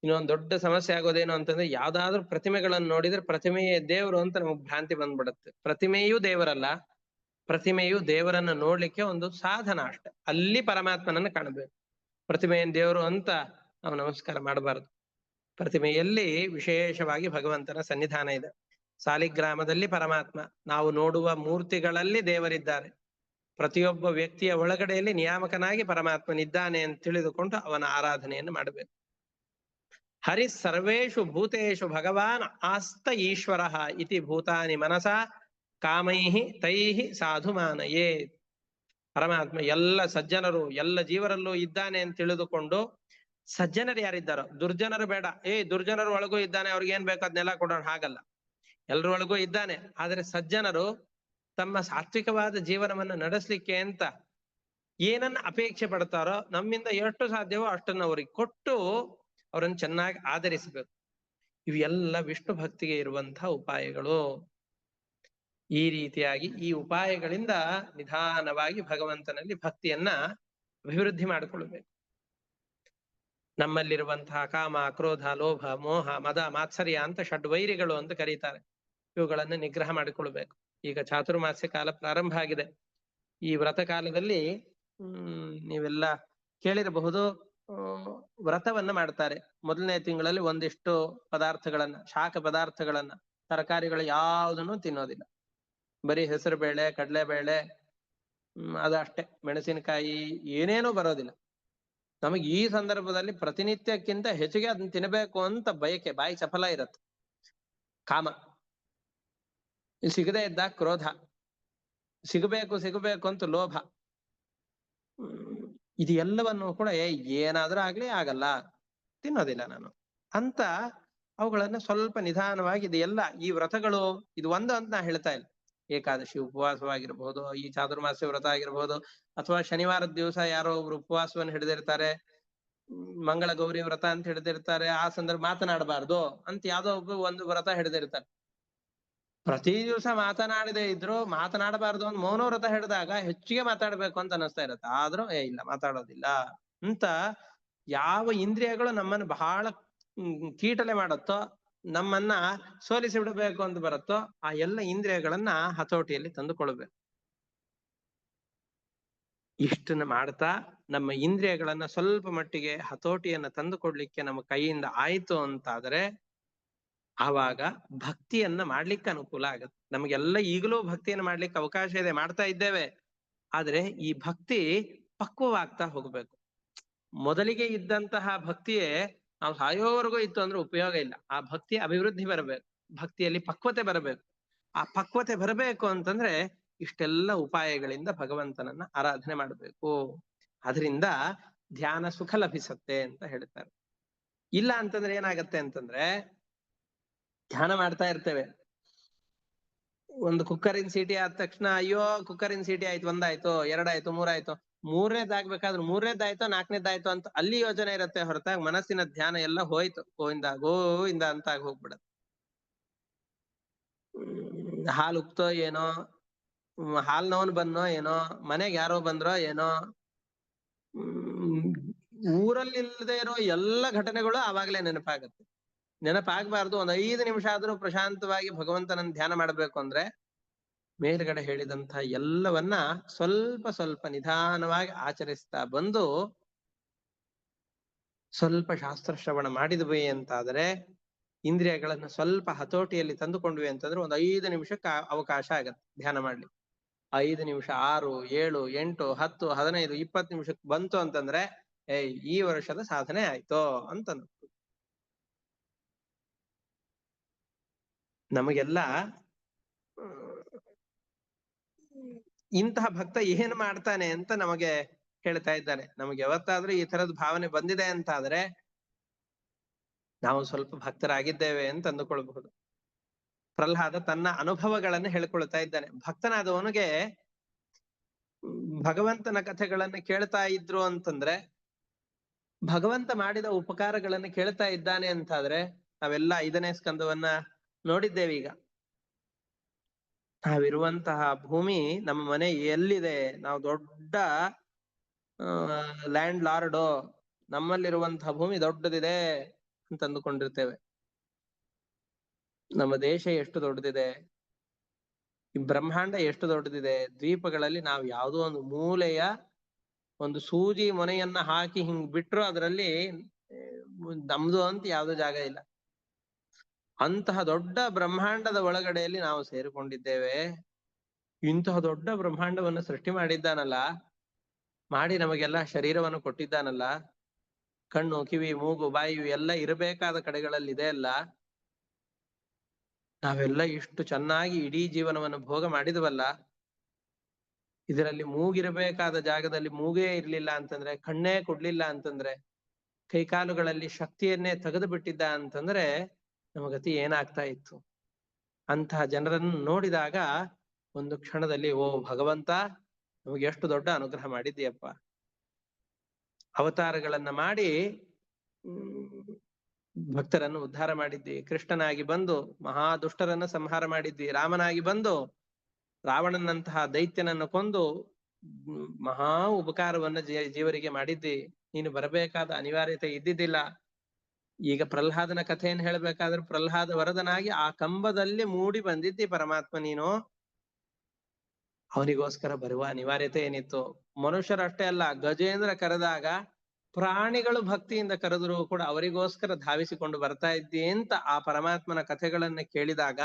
ಇನ್ನೊಂದು ದೊಡ್ಡ ಸಮಸ್ಯೆ ಆಗೋದೇನು ಅಂತಂದ್ರೆ, ಯಾವ್ದಾದ್ರು ಪ್ರತಿಮೆಗಳನ್ನು ನೋಡಿದ್ರೆ ಪ್ರತಿಮೆಯೇ ದೇವರು ಅಂತ ನಮಗ್ ಭ್ರಾಂತಿ ಬಂದ್ಬಿಡುತ್ತೆ. ಪ್ರತಿಮೆಯೂ ದೇವರಲ್ಲ, ಪ್ರತಿಮೆಯು ದೇವರನ್ನ ನೋಡ್ಲಿಕ್ಕೆ ಒಂದು ಸಾಧನ ಅಷ್ಟೆ. ಅಲ್ಲಿ ಪರಮಾತ್ಮನನ್ನ ಕಾಣಬೇಕು. ಪ್ರತಿಮೆಯನ್ನು ದೇವರು ಅಂತ ನಾವು ನಮಸ್ಕಾರ ಮಾಡಬಾರದು. ಪ್ರತಿಮೆಯಲ್ಲಿ ವಿಶೇಷವಾಗಿ ಭಗವಂತನ ಸನ್ನಿಧಾನ ಇದೆ. ಸಾಲಿಗ್ರಾಮದಲ್ಲಿ ಪರಮಾತ್ಮ, ನಾವು ನೋಡುವ ಮೂರ್ತಿಗಳಲ್ಲಿ ದೇವರಿದ್ದಾರೆ. ಪ್ರತಿಯೊಬ್ಬ ವ್ಯಕ್ತಿಯ ಒಳಗಡೆಯಲ್ಲಿ ನಿಯಾಮಕನಾಗಿ ಪರಮಾತ್ಮನಿದ್ದಾನೆ ಅಂತ ತಿಳಿದುಕೊಂಡು ಅವನ ಆರಾಧನೆಯನ್ನು ಮಾಡಬೇಕು. ಹರಿ ಸರ್ವೇಷು ಭೂತೇಷು ಭಗವಾನ್ ಆಸ್ತ ಈಶ್ವರ ಇತಿ ಭೂತಾನಿ ಮನಸ ಕಾಮೈಹಿ ತೈಹಿ ಸಾಧುಮಾನಯೇ. ಪರಮಾತ್ಮ ಎಲ್ಲ ಸಜ್ಜನರು ಎಲ್ಲ ಜೀವರಲ್ಲೂ ಇದ್ದಾನೆ ಅಂತ ತಿಳಿದುಕೊಂಡು, ಸಜ್ಜನರು ಯಾರಿದ್ದಾರೋ, ದುರ್ಜನರು ಬೇಡ, ದುರ್ಜನರು ಒಳಗೂ ಇದ್ದಾನೆ ಅವ್ರಿಗೆ ಏನ್ ಬೇಕೋ ಅದನ್ನೆಲ್ಲ ಕೊಡೋಣ, ಹಾಗಲ್ಲ, ಎಲ್ರೊಳಗೂ ಇದ್ದಾನೆ. ಆದ್ರೆ ಸಜ್ಜನರು ತಮ್ಮ ಸಾತ್ವಿಕವಾದ ಜೀವನವನ್ನು ನಡೆಸಲಿಕ್ಕೆ ಅಂತ ಏನನ್ನ ಅಪೇಕ್ಷೆ ಪಡ್ತಾರೋ ನಮ್ಮಿಂದ ಎಷ್ಟು ಸಾಧ್ಯವೋ ಅಷ್ಟನ್ನು ಅವ್ರಿಗೆ ಕೊಟ್ಟು ಅವರನ್ನು ಚೆನ್ನಾಗಿ ಆಧರಿಸಬೇಕು. ಇವೆಲ್ಲ ವಿಷ್ಣು ಭಕ್ತಿಗೆ ಇರುವಂತಹ ಉಪಾಯಗಳು. ಈ ರೀತಿಯಾಗಿ ಈ ಉಪಾಯಗಳಿಂದ ನಿಧಾನವಾಗಿ ಭಗವಂತನಲ್ಲಿ ಭಕ್ತಿಯನ್ನ ಅಭಿವೃದ್ಧಿ ಮಾಡಿಕೊಳ್ಬೇಕು. ನಮ್ಮಲ್ಲಿರುವಂತಹ ಕಾಮ, ಕ್ರೋಧ, ಲೋಭ, ಮೋಹ, ಮದ, ಮಾತ್ಸರ್ಯ ಅಂತ ಷಡ್ವೈರಿಗಳು ಅಂತ ಕರೀತಾರೆ. ಇವುಗಳನ್ನು ನಿಗ್ರಹ ಮಾಡಿಕೊಳ್ಬೇಕು. ಈಗ ಚಾತುರ್ಮಾಸ್ಯ ಕಾಲ ಪ್ರಾರಂಭ ಆಗಿದೆ. ಈ ವ್ರತ ಕಾಲದಲ್ಲಿ ನೀವೆಲ್ಲ ಕೇಳಿರಬಹುದು, ವ್ರತವನ್ನ ಮಾಡ್ತಾರೆ. ಮೊದಲನೇ ತಿಂಗಳಲ್ಲಿ ಒಂದಿಷ್ಟು ಪದಾರ್ಥಗಳನ್ನ, ಶಾಖ ಪದಾರ್ಥಗಳನ್ನ, ತರಕಾರಿಗಳು ಯಾವುದನ್ನು ತಿನ್ನೋದಿಲ್ಲ. ಬರೀ ಹೆಸರು ಬೇಳೆ, ಕಡಲೆಬೇಳೆ, ಅದಷ್ಟೇ, ಮೆಣಸಿನಕಾಯಿ ಏನೇನೂ ಬರೋದಿಲ್ಲ. ನಮಗೆ ಈ ಸಂದರ್ಭದಲ್ಲಿ ಪ್ರತಿನಿತ್ಯಕ್ಕಿಂತ ಹೆಚ್ಚಿಗೆ ಅದನ್ನ ತಿನ್ನಬೇಕು ಅಂತ ಬಯಕೆ, ಬಾಯಿ ಚಪಲ ಇರತ್ತೆ. ಕಾಮ, ಸಿಗದೆ ಇದ್ದಾಗ ಕ್ರೋಧ, ಸಿಗಬೇಕು ಅಂತ ಲೋಭ. ಇದು ಎಲ್ಲವನ್ನು ಕೂಡ ಏನಾದ್ರೂ ಆಗ್ಲಿ ಆಗಲ್ಲ, ತಿನ್ನೋದಿಲ್ಲ ನಾನು ಅಂತ ಅವುಗಳನ್ನ ಸ್ವಲ್ಪ ನಿಧಾನವಾಗಿ, ಇದು ಎಲ್ಲ ಈ ವ್ರತಗಳು ಇದು ಒಂದು ಅಂತ ನಾ ಹೇಳ್ತಾ ಇಲ್ಲ. ಏಕಾದಶಿ ಉಪವಾಸವಾಗಿರ್ಬಹುದು, ಈ ಚಾತುರ್ಮಾಸ್ಯ ವ್ರತ ಆಗಿರ್ಬಹುದು, ಅಥವಾ ಶನಿವಾರದ ದಿವಸ ಯಾರೋ ಒಬ್ರು ಉಪವಾಸವನ್ನು ಹಿಡಿದಿರ್ತಾರೆ, ಮಂಗಳ ಗೌರಿ ವ್ರತ ಅಂತ ಹಿಡಿದಿರ್ತಾರೆ, ಆ ಸಂದರ್ಭ ಮಾತನಾಡಬಾರ್ದು ಅಂತ ಯಾವ್ದೋ ಒಬ್ಬ ಒಂದು ವ್ರತ ಹಿಡಿದಿರ್ತಾರೆ. ಪ್ರತಿ ದಿವಸ ಮಾತನಾಡದೆ ಇದ್ರು ಮಾತನಾಡಬಾರ್ದು ಅಂತ ಮೌನ ವ್ರತ ಹಿಡಿದಾಗ ಹೆಚ್ಚಿಗೆ ಮಾತಾಡ್ಬೇಕು ಅಂತ ಅನಿಸ್ತಾ ಇರತ್ತೆ. ಆದ್ರೂ ಇಲ್ಲ, ಮಾತಾಡೋದಿಲ್ಲ ಅಂತ ಯಾವ ಇಂದ್ರಿಯಗಳು ನಮ್ಮನ್ನು ಬಹಳ ಕೀಟಲೆ ಮಾಡುತ್ತೋ, ನಮ್ಮನ್ನ ಸೋಲಿಸಿ ಬಿಡಬೇಕು ಅಂತ ಬರುತ್ತೋ, ಆ ಎಲ್ಲ ಇಂದ್ರಿಯಗಳನ್ನ ಹತೋಟಿಯಲ್ಲಿ ತಂದುಕೊಳ್ಬೇಕು. ಇಷ್ಟನ್ನ ಮಾಡ್ತಾ ನಮ್ಮ ಇಂದ್ರಿಯಗಳನ್ನ ಸ್ವಲ್ಪ ಮಟ್ಟಿಗೆ ಹತೋಟಿಯನ್ನ ತಂದುಕೊಡ್ಲಿಕ್ಕೆ ನಮ್ಮ ಕೈಯಿಂದ ಆಯ್ತು ಅಂತಾದ್ರೆ ಆವಾಗ ಭಕ್ತಿಯನ್ನ ಮಾಡ್ಲಿಕ್ಕೆ ಅನುಕೂಲ ಆಗತ್ತೆ. ನಮಗೆಲ್ಲ ಈಗಲೂ ಭಕ್ತಿಯನ್ನ ಮಾಡ್ಲಿಕ್ಕೆ ಅವಕಾಶ ಇದೆ, ಮಾಡ್ತಾ ಇದ್ದೇವೆ. ಆದ್ರೆ ಈ ಭಕ್ತಿ ಪಕ್ವವಾಗ್ತಾ ಹೋಗ್ಬೇಕು. ಮೊದಲಿಗೆ ಇದ್ದಂತಹ ಭಕ್ತಿಯೇ ನಾವು ಸಾಯೋವರೆಗೂ ಇತ್ತು ಅಂದ್ರೆ ಉಪಯೋಗ ಇಲ್ಲ. ಆ ಭಕ್ತಿ ಅಭಿವೃದ್ಧಿ ಬರಬೇಕು, ಭಕ್ತಿಯಲ್ಲಿ ಪಕ್ವತೆ ಬರಬೇಕು. ಆ ಪಕ್ವತೆ ಬರಬೇಕು ಅಂತಂದ್ರೆ ಇಷ್ಟೆಲ್ಲ ಉಪಾಯಗಳಿಂದ ಭಗವಂತನನ್ನ ಆರಾಧನೆ ಮಾಡಬೇಕು. ಅದರಿಂದ ಧ್ಯಾನ ಸುಖ ಲಭಿಸತ್ತೆ ಅಂತ ಹೇಳ್ತಾರೆ. ಇಲ್ಲ ಅಂತಂದ್ರೆ ಏನಾಗತ್ತೆ ಅಂತಂದ್ರೆ ಧ್ಯಾನ ಮಾಡ್ತಾ ಇರ್ತೇವೆ, ಒಂದು ಕುಕ್ಕರಿನ ಸೀಟಿ ಆದ ತಕ್ಷಣ ಅಯ್ಯೋ ಕುಕ್ಕರಿನ ಸೀಟಿ ಆಯ್ತು, ಒಂದಾಯ್ತು, ಎರಡಾಯ್ತು, ಮೂರಾಯ್ತು, ಮೂರನೇದಾಗ್ಬೇಕಾದ್ರೆ ಮೂರನೇದಾಯ್ತು, ನಾಲ್ಕನೇದಾಯ್ತು ಅಂತ ಅಲ್ಲಿ ಯೋಚನೆ ಇರುತ್ತೆ ಹೊರತಾಗಿ ಮನಸ್ಸಿನ ಧ್ಯಾನ ಎಲ್ಲ ಹೋಯ್ತು, ಗೋವಿಂದ ಅಂತ ಆಗಿ ಹೋಗ್ಬಿಡತ್ತೆ. ಹಾಲು ಉಕ್ತೋ ಏನೋ, ಹಾಲ್ನವನ್ ಬನ್ನೋ ಏನೋ, ಮನೆಗೆ ಯಾರೋ ಬಂದ್ರೋ ಏನೋ, ಊರಲ್ಲಿ ಇಲ್ಲದೆ ಇರೋ ಎಲ್ಲ ಘಟನೆಗಳು ಆವಾಗ್ಲೇ ನೆನಪಾಗತ್ತೆ. ನೆನಪಾಗಬಾರ್ದು. ಒಂದು 5 ನಿಮಿಷ ಆದ್ರೂ ಪ್ರಶಾಂತವಾಗಿ ಭಗವಂತನನ್ನ ಧ್ಯಾನ ಮಾಡ್ಬೇಕು ಅಂದ್ರೆ ಮೇಲ್ಗಡೆ ಹೇಳಿದಂತ ಎಲ್ಲವನ್ನ ಸ್ವಲ್ಪ ಸ್ವಲ್ಪ ನಿಧಾನವಾಗಿ ಆಚರಿಸ್ತಾ ಬಂದು ಸ್ವಲ್ಪ ಶಾಸ್ತ್ರ ಶ್ರವಣ ಮಾಡಿದ್ವಿ ಅಂತಾದ್ರೆ, ಇಂದ್ರಿಯಗಳನ್ನ ಸ್ವಲ್ಪ ಹತೋಟಿಯಲ್ಲಿ ತಂದುಕೊಂಡ್ವಿ ಅಂತಂದ್ರೆ ಒಂದು 5 ನಿಮಿಷಕ್ಕೆ ಅವಕಾಶ ಆಗತ್ತೆ ಧ್ಯಾನ ಮಾಡ್ಲಿಕ್ಕೆ. 5 ನಿಮಿಷ, 6, 7, 8, 10, 15, 20 ನಿಮಿಷಕ್ಕೆ ಬಂತು ಅಂತಂದ್ರೆ ಈ ವರ್ಷದ ಸಾಧನೆ ಆಯ್ತು ಅಂತಂದು. ನಮಗೆಲ್ಲ ಇಂತಹ ಭಕ್ತ ಏನು ಮಾಡ್ತಾನೆ ಅಂತ ನಮಗೆ ಹೇಳ್ತಾ ಇದ್ದಾನೆ. ನಮಗೆ ಯಾವತ್ತಾದ್ರೂ ಈ ತರದ ಭಾವನೆ ಬಂದಿದೆ ಅಂತಾದ್ರೆ ನಾವು ಸ್ವಲ್ಪ ಭಕ್ತರಾಗಿದ್ದೇವೆ ಅಂತ ಅಂದುಕೊಳ್ಬಹುದು. ಪ್ರಹ್ಲಾದ ತನ್ನ ಅನುಭವಗಳನ್ನು ಹೇಳ್ಕೊಳ್ತಾ ಇದ್ದಾನೆ. ಭಕ್ತನಾದವನಿಗೆ ಭಗವಂತನ ಕಥೆಗಳನ್ನ ಕೇಳ್ತಾ ಇದ್ರು ಅಂತಂದ್ರೆ, ಭಗವಂತ ಮಾಡಿದ ಉಪಕಾರಗಳನ್ನು ಕೇಳ್ತಾ ಇದ್ದಾನೆ ಅಂತಾದ್ರೆ, ನಾವೆಲ್ಲ 5ನೇ ಸ್ಕಂದವನ್ನ ನೋಡಿದ್ದೇವೆ. ಈಗ ನಾವಿರುವಂತಹ ಭೂಮಿ, ನಮ್ಮ ಮನೆ ಎಲ್ಲಿದೆ, ನಾವು ದೊಡ್ಡ ಲ್ಯಾಂಡ್ ಲಾರ್ಡು, ನಮ್ಮಲ್ಲಿರುವಂತಹ ಭೂಮಿ ದೊಡ್ಡದಿದೆ ಅಂತ ಅಂದುಕೊಂಡಿರ್ತೇವೆ. ನಮ್ಮ ದೇಶ ಎಷ್ಟು ದೊಡ್ಡದಿದೆ, ಈ ಬ್ರಹ್ಮಾಂಡ ಎಷ್ಟು ದೊಡ್ಡದಿದೆ. ದ್ವೀಪಗಳಲ್ಲಿ ನಾವು ಯಾವುದೋ ಒಂದು ಮೂಲೆಯ ಒಂದು ಸೂಜಿ ಮೊನೆಯನ್ನ ಹಾಕಿ ಹಿಂಗ್ ಬಿಟ್ರು ಅದರಲ್ಲಿ ನಮ್ದು ಅಂತ ಯಾವ್ದು ಜಾಗ ಇಲ್ಲ. ಅಂತಹ ದೊಡ್ಡ ಬ್ರಹ್ಮಾಂಡದ ಒಳಗಡೆಯಲ್ಲಿ ನಾವು ಸೇರಿಕೊಂಡಿದ್ದೇವೆ. ಇಂತಹ ದೊಡ್ಡ ಬ್ರಹ್ಮಾಂಡವನ್ನು ಸೃಷ್ಟಿ ಮಾಡಿದ್ದಾನಲ್ಲ, ಮಾಡಿ ನಮಗೆಲ್ಲ ಶರೀರವನ್ನು ಕೊಟ್ಟಿದ್ದಾನಲ್ಲ, ಕಣ್ಣು, ಕಿವಿ, ಮೂಗು, ಬಾಯಿ ಎಲ್ಲ ಇರಬೇಕಾದ ಕಡೆಗಳಲ್ಲಿ ಇದೆ ಅಲ್ಲ, ನಾವೆಲ್ಲ ಇಷ್ಟು ಚೆನ್ನಾಗಿ ಇಡೀ ಜೀವನವನ್ನು ಭೋಗ ಮಾಡಿದವಲ್ಲ, ಇದರಲ್ಲಿ ಮೂಗಿರಬೇಕಾದ ಜಾಗದಲ್ಲಿ ಮೂಗೇ ಇರ್ಲಿಲ್ಲ ಅಂತಂದ್ರೆ, ಕಣ್ಣೇ ಕೊಡ್ಲಿಲ್ಲ ಅಂತಂದ್ರೆ, ಕೈಕಾಲುಗಳಲ್ಲಿ ಶಕ್ತಿಯನ್ನೇ ತೆಗೆದು ಬಿಟ್ಟಿದ್ದ ಅಂತಂದ್ರೆ ನಮ್ಮ ಗತಿ ಏನಾಗ್ತಾ ಇತ್ತು. ಅಂತಹ ಜನರನ್ನು ನೋಡಿದಾಗ ಒಂದು ಕ್ಷಣದಲ್ಲಿ ಓ ಭಗವಂತ, ನಮಗೆ ಎಷ್ಟು ದೊಡ್ಡ ಅನುಗ್ರಹ ಮಾಡಿದ್ದೀಯಪ್ಪ. ಅವತಾರಗಳನ್ನ ಮಾಡಿ ಭಕ್ತರನ್ನು ಉದ್ಧಾರ ಮಾಡಿದ್ದಿ. ಕೃಷ್ಣನಾಗಿ ಬಂದು ಮಹಾ ದುಷ್ಟರನ್ನ ಸಂಹಾರ ಮಾಡಿದ್ದಿ. ರಾಮನಾಗಿ ಬಂದು ರಾವಣನಂತಹ ದೈತ್ಯನನ್ನು ಕೊಂದು ಮಹಾ ಉಪಕಾರವನ್ನ ಜೀವರಿಗೆ ಮಾಡಿದ್ದಿ. ನೀನು ಬರಬೇಕಾದ ಅನಿವಾರ್ಯತೆ ಇದ್ದಿದ್ದಿಲ್ಲ. ಈಗ ಪ್ರಹ್ಲಾದನ ಕಥೆಯನ್ನು ಹೇಳ್ಬೇಕಾದ್ರೆ ಪ್ರಹ್ಲಾದ ವರದನಾಗಿ ಆ ಕಂಬದಲ್ಲಿ ಮೂಡಿ ಬಂದಿದ್ದಿ ಪರಮಾತ್ಮ ನೀನು. ಅವನಿಗೋಸ್ಕರ ಬರುವ ಅನಿವಾರ್ಯತೆ ಏನಿತ್ತು? ಮನುಷ್ಯರಷ್ಟೇ ಅಲ್ಲ, ಗಜೇಂದ್ರ ಕರೆದಾಗ ಪ್ರಾಣಿಗಳು ಭಕ್ತಿಯಿಂದ ಕರೆದರೂ ಕೂಡ ಅವರಿಗೋಸ್ಕರ ಧಾವಿಸಿಕೊಂಡು ಬರ್ತಾ ಇದ್ದಿ ಅಂತ ಆ ಪರಮಾತ್ಮನ ಕಥೆಗಳನ್ನ ಕೇಳಿದಾಗ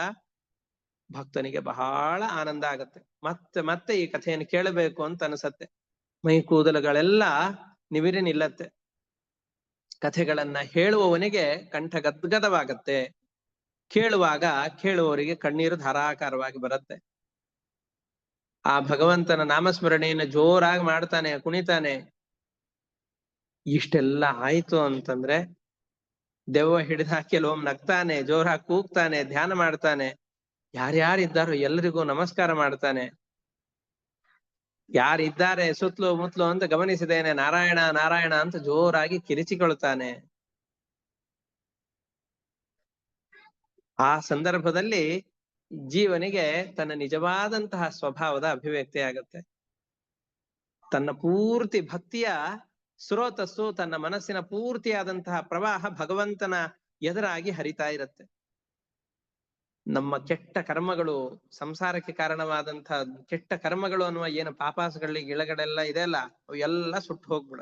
ಭಕ್ತನಿಗೆ ಬಹಳ ಆನಂದ ಆಗತ್ತೆ. ಮತ್ತೆ ಮತ್ತೆ ಈ ಕಥೆಯನ್ನು ಕೇಳಬೇಕು ಅಂತ ಅನಿಸತ್ತೆ. ಮೈ ಕೂದಲುಗಳೆಲ್ಲ ನಿವಿರಿ ನಿಲ್ಲತ್ತೆ. ಕಥೆಗಳನ್ನ ಹೇಳುವವನಿಗೆ ಕಂಠ ಗದ್ಗದವಾಗತ್ತೆ. ಕೇಳುವಾಗ ಕೇಳುವವರಿಗೆ ಕಣ್ಣೀರು ಧಾರಾಕಾರವಾಗಿ ಬರುತ್ತೆ. ಆ ಭಗವಂತನ ನಾಮಸ್ಮರಣೆಯನ್ನು ಜೋರಾಗಿ ಮಾಡ್ತಾನೆ, ಕುಣಿತಾನೆ. ಇಷ್ಟೆಲ್ಲ ಆಯ್ತು ಅಂತಂದ್ರೆ ದೆವ್ವ ಹಿಡಿದ ಕೆಲವೊಮ್ಮೆ ನಗ್ತಾನೆ, ಜೋರಾಗಿ ಕೂಗ್ತಾನೆ, ಧ್ಯಾನ ಮಾಡ್ತಾನೆ. ಯಾರ್ಯಾರಿದ್ದಾರೋ ಎಲ್ರಿಗೂ ನಮಸ್ಕಾರ ಮಾಡ್ತಾನೆ. ಯಾರಿದ್ದಾರೆ ಸುತ್ತಲೂ ಮುತ್ತಲು ಅಂತ ಗಮನಿಸಿದೇನೆ, ನಾರಾಯಣ ನಾರಾಯಣ ಅಂತ ಜೋರಾಗಿ ಕಿರಿಚಿಕೊಳ್ತಾನೆ. ಆ ಸಂದರ್ಭದಲ್ಲಿ ಜೀವನಿಗೆ ತನ್ನ ನಿಜವಾದಂತಹ ಸ್ವಭಾವದ ಅಭಿವ್ಯಕ್ತಿ ಆಗತ್ತೆ. ತನ್ನ ಪೂರ್ತಿ ಭಕ್ತಿಯ ಸ್ರೋತಸ್ಸು, ತನ್ನ ಮನಸ್ಸಿನ ಪೂರ್ತಿಯಾದಂತಹ ಪ್ರವಾಹ ಭಗವಂತನ ಎದುರಾಗಿ ಹರಿತಾ ಇರತ್ತೆ. ನಮ್ಮ ಕೆಟ್ಟ ಕರ್ಮಗಳು, ಸಂಸಾರಕ್ಕೆ ಕಾರಣವಾದಂತ ಕೆಟ್ಟ ಕರ್ಮಗಳು ಅನ್ನುವ ಏನು ಪಾಪಾಸಗಳಿಗೆ ಇಳಗಡೆಲ್ಲ ಇದೆಯಲ್ಲ, ಅವು ಎಲ್ಲ ಸುಟ್ಟು ಹೋಗ್ಬಿಡ.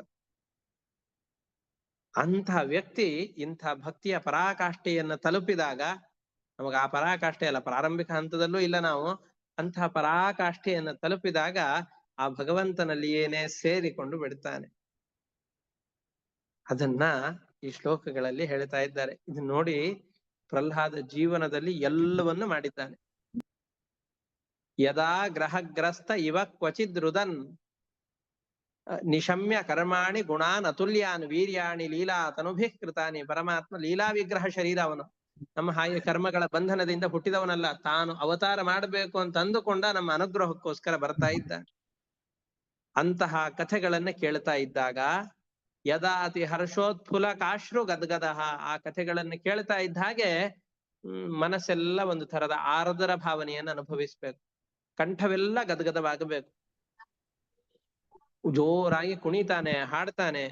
ಅಂಥ ವ್ಯಕ್ತಿ ಇಂಥ ಭಕ್ತಿಯ ಪರಾಕಾಷ್ಠೆಯನ್ನು ತಲುಪಿದಾಗ, ನಮಗ ಆ ಪರಾಕಾಷ್ಠೆ ಅಲ್ಲ, ಪ್ರಾರಂಭಿಕ ಹಂತದಲ್ಲೂ ಇಲ್ಲ ನಾವು, ಅಂತಹ ಪರಾಕಾಷ್ಠೆಯನ್ನು ತಲುಪಿದಾಗ ಆ ಭಗವಂತನಲ್ಲಿಯೇನೆ ಸೇರಿಕೊಂಡು ಬಿಡ್ತಾನೆ. ಅದನ್ನ ಈ ಶ್ಲೋಕಗಳಲ್ಲಿ ಹೇಳ್ತಾ ಇದ್ದಾರೆ. ಇದು ನೋಡಿ, ಪ್ರಹ್ಲಾದ ಜೀವನದಲ್ಲಿ ಎಲ್ಲವನ್ನು ಮಾಡಿದ್ದಾನೆ. ಯದಾ ಗ್ರಹಗ್ರಸ್ತ ಇವ ಕ್ವಚಿದ್ ರುದನ್ ನಿಶಮ್ಯ ಕರ್ಮಾಣಿ ಗುಣಾನ್ ಅತುಲ್ಯಾನ್ ವೀರ್ಯಾಣಿ ಲೀಲಾ ತನುಭಿಃ ಕೃತಾನಿ. ಪರಮಾತ್ಮ ಲೀಲಾ ವಿಗ್ರಹ ಶರೀರ ಅವನು. ನಮ್ಮ ಹಾಗೆ ಕರ್ಮಗಳ ಬಂಧನದಿಂದ ಹುಟ್ಟಿದವನಲ್ಲ, ತಾನು ಅವತಾರ ಮಾಡಬೇಕು ಅಂತ ಅಂದುಕೊಂಡ ನಮ್ಮ ಅನುಗ್ರಹಕ್ಕೋಸ್ಕರ ಬರ್ತಾ ಇದ್ದ. ಅಂತಹ ಕಥೆಗಳನ್ನ ಕೇಳ್ತಾ ಇದ್ದಾಗ ಯದಾತಿ ಹರ್ಷೋತ್ಫುಲ ಕಾಶ್ರು ಗದ್ಗದ, ಆ ಕಥೆಗಳನ್ನು ಕೇಳ್ತಾ ಇದ್ದ ಹಾಗೆ ಮನಸ್ಸೆಲ್ಲ ಒಂದು ತರದ ಆರ್ದ್ರ ಭಾವನೆಯನ್ನು ಅನುಭವಿಸ್ಬೇಕು, ಕಂಠವೆಲ್ಲ ಗದ್ಗದವಾಗಬೇಕು, ಜೋರಾಗಿ ಕುಣಿತಾನೆ, ಹಾಡ್ತಾನೆ.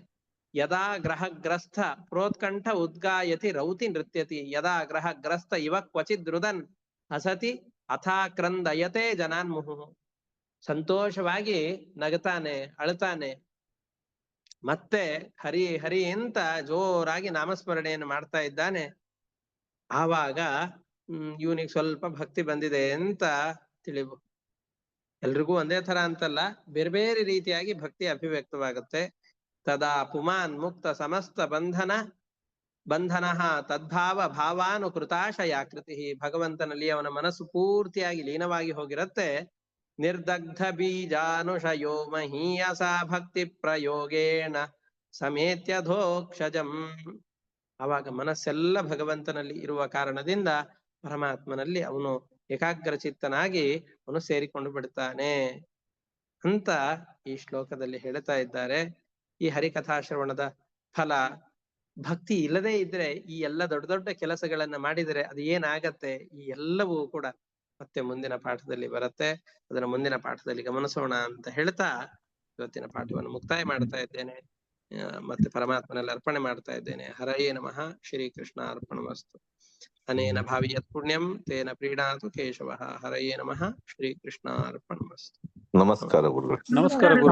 ಯದಾ ಗ್ರಹಗ್ರಸ್ಥ ಪ್ರೋತ್ಕಂಠ ಉದ್ಗಾಯತಿ ರೌತಿ ನೃತ್ಯತಿ, ಯದಾ ಗ್ರಹಗ್ರಸ್ತ ಇವ ಕ್ವಚಿದ್ ರುದನ್ ಹಸತಿ ಅಥಾಕ್ರಂದಯತೆ ಜನಾನ್ಮುಹು. ಸಂತೋಷವಾಗಿ ನಗತಾನೆ, ಅಳ್ತಾನೆ, ಮತ್ತೆ ಹರಿ ಹರಿ ಅಂತ ಜೋರಾಗಿ ನಾಮಸ್ಮರಣೆಯನ್ನು ಮಾಡ್ತಾ ಇದ್ದಾನೆ. ಆವಾಗ ಇವನಿಗೆ ಸ್ವಲ್ಪ ಭಕ್ತಿ ಬಂದಿದೆ ಅಂತ ತಿಳಿಬಹುದು. ಎಲ್ರಿಗೂ ಒಂದೇ ತರ ಅಂತಲ್ಲ, ಬೇರೆ ಬೇರೆ ರೀತಿಯಾಗಿ ಭಕ್ತಿ ಅಭಿವ್ಯಕ್ತವಾಗುತ್ತೆ. ತದಾ ಪುಮಾನ್ ಮುಕ್ತ ಸಮಸ್ತ ಬಂಧನ ತದ್ಭಾವ ಭಾವಾನುಕೃತಾಶಯಾಕೃತಿ. ಭಗವಂತನಲ್ಲಿ ಅವನ ಮನಸ್ಸು ಪೂರ್ತಿಯಾಗಿ ಲೀನವಾಗಿ ಹೋಗಿರತ್ತೆ. ನಿರ್ದಗ್ಧ ಬೀಜಾನುಷಯೋ ಮಹೀಯಸ ಭಕ್ತಿ ಪ್ರಯೋಗೇಣ ಸಮೇತ್ಯಧೋಕ್ಷಜಂ. ಆವಾಗ ಮನಸ್ಸೆಲ್ಲ ಭಗವಂತನಲ್ಲಿ ಇರುವ ಕಾರಣದಿಂದ ಪರಮಾತ್ಮನಲ್ಲಿ ಅವನು ಏಕಾಗ್ರಚಿತ್ತನಾಗಿ ಅವನು ಸೇರಿಕೊಂಡು ಬಿಡ್ತಾನೆ ಅಂತ ಈ ಶ್ಲೋಕದಲ್ಲಿ ಹೇಳ್ತಾ ಇದ್ದಾರೆ. ಈ ಹರಿಕಥಾಶ್ರವಣದ ಫಲ ಭಕ್ತಿ ಇಲ್ಲದೇ ಇದ್ರೆ ಈ ಎಲ್ಲ ದೊಡ್ಡ ದೊಡ್ಡ ಕೆಲಸಗಳನ್ನ ಮಾಡಿದರೆ ಅದು ಏನಾಗತ್ತೆ, ಈ ಎಲ್ಲವೂ ಕೂಡ ಮತ್ತೆ ಮುಂದಿನ ಪಾಠದಲ್ಲಿ ಬರುತ್ತೆ. ಅದರ ಮುಂದಿನ ಪಾಠದಲ್ಲಿ ಗಮನಿಸೋಣ ಅಂತ ಹೇಳ್ತಾ ಇವತ್ತಿನ ಪಾಠವನ್ನು ಮುಕ್ತಾಯ ಮಾಡ್ತಾ ಇದ್ದೇನೆ. ಮತ್ತೆ ಪರಮಾತ್ಮನಲ್ಲಿ ಅರ್ಪಣೆ ಮಾಡ್ತಾ ಇದ್ದೇನೆ. ಹರಯೇ ನಮಃ. ಶ್ರೀಕೃಷ್ಣ ಅರ್ಪಣಮಸ್ತು. ಅನೇನ ಭಾವಿಯತ್ ಪುಣ್ಯಂ ತೇನ ಪ್ರೀಣಾತು ಕೇಶವಃ. ಹರಯೇ ನಮಃ. ಶ್ರೀಕೃಷ್ಣ ಅರ್ಪಣಮಸ್ತು. ನಮಸ್ಕಾರ ಗುರುಗಳೇ. ನಮಸ್ಕಾರ ಗುರು.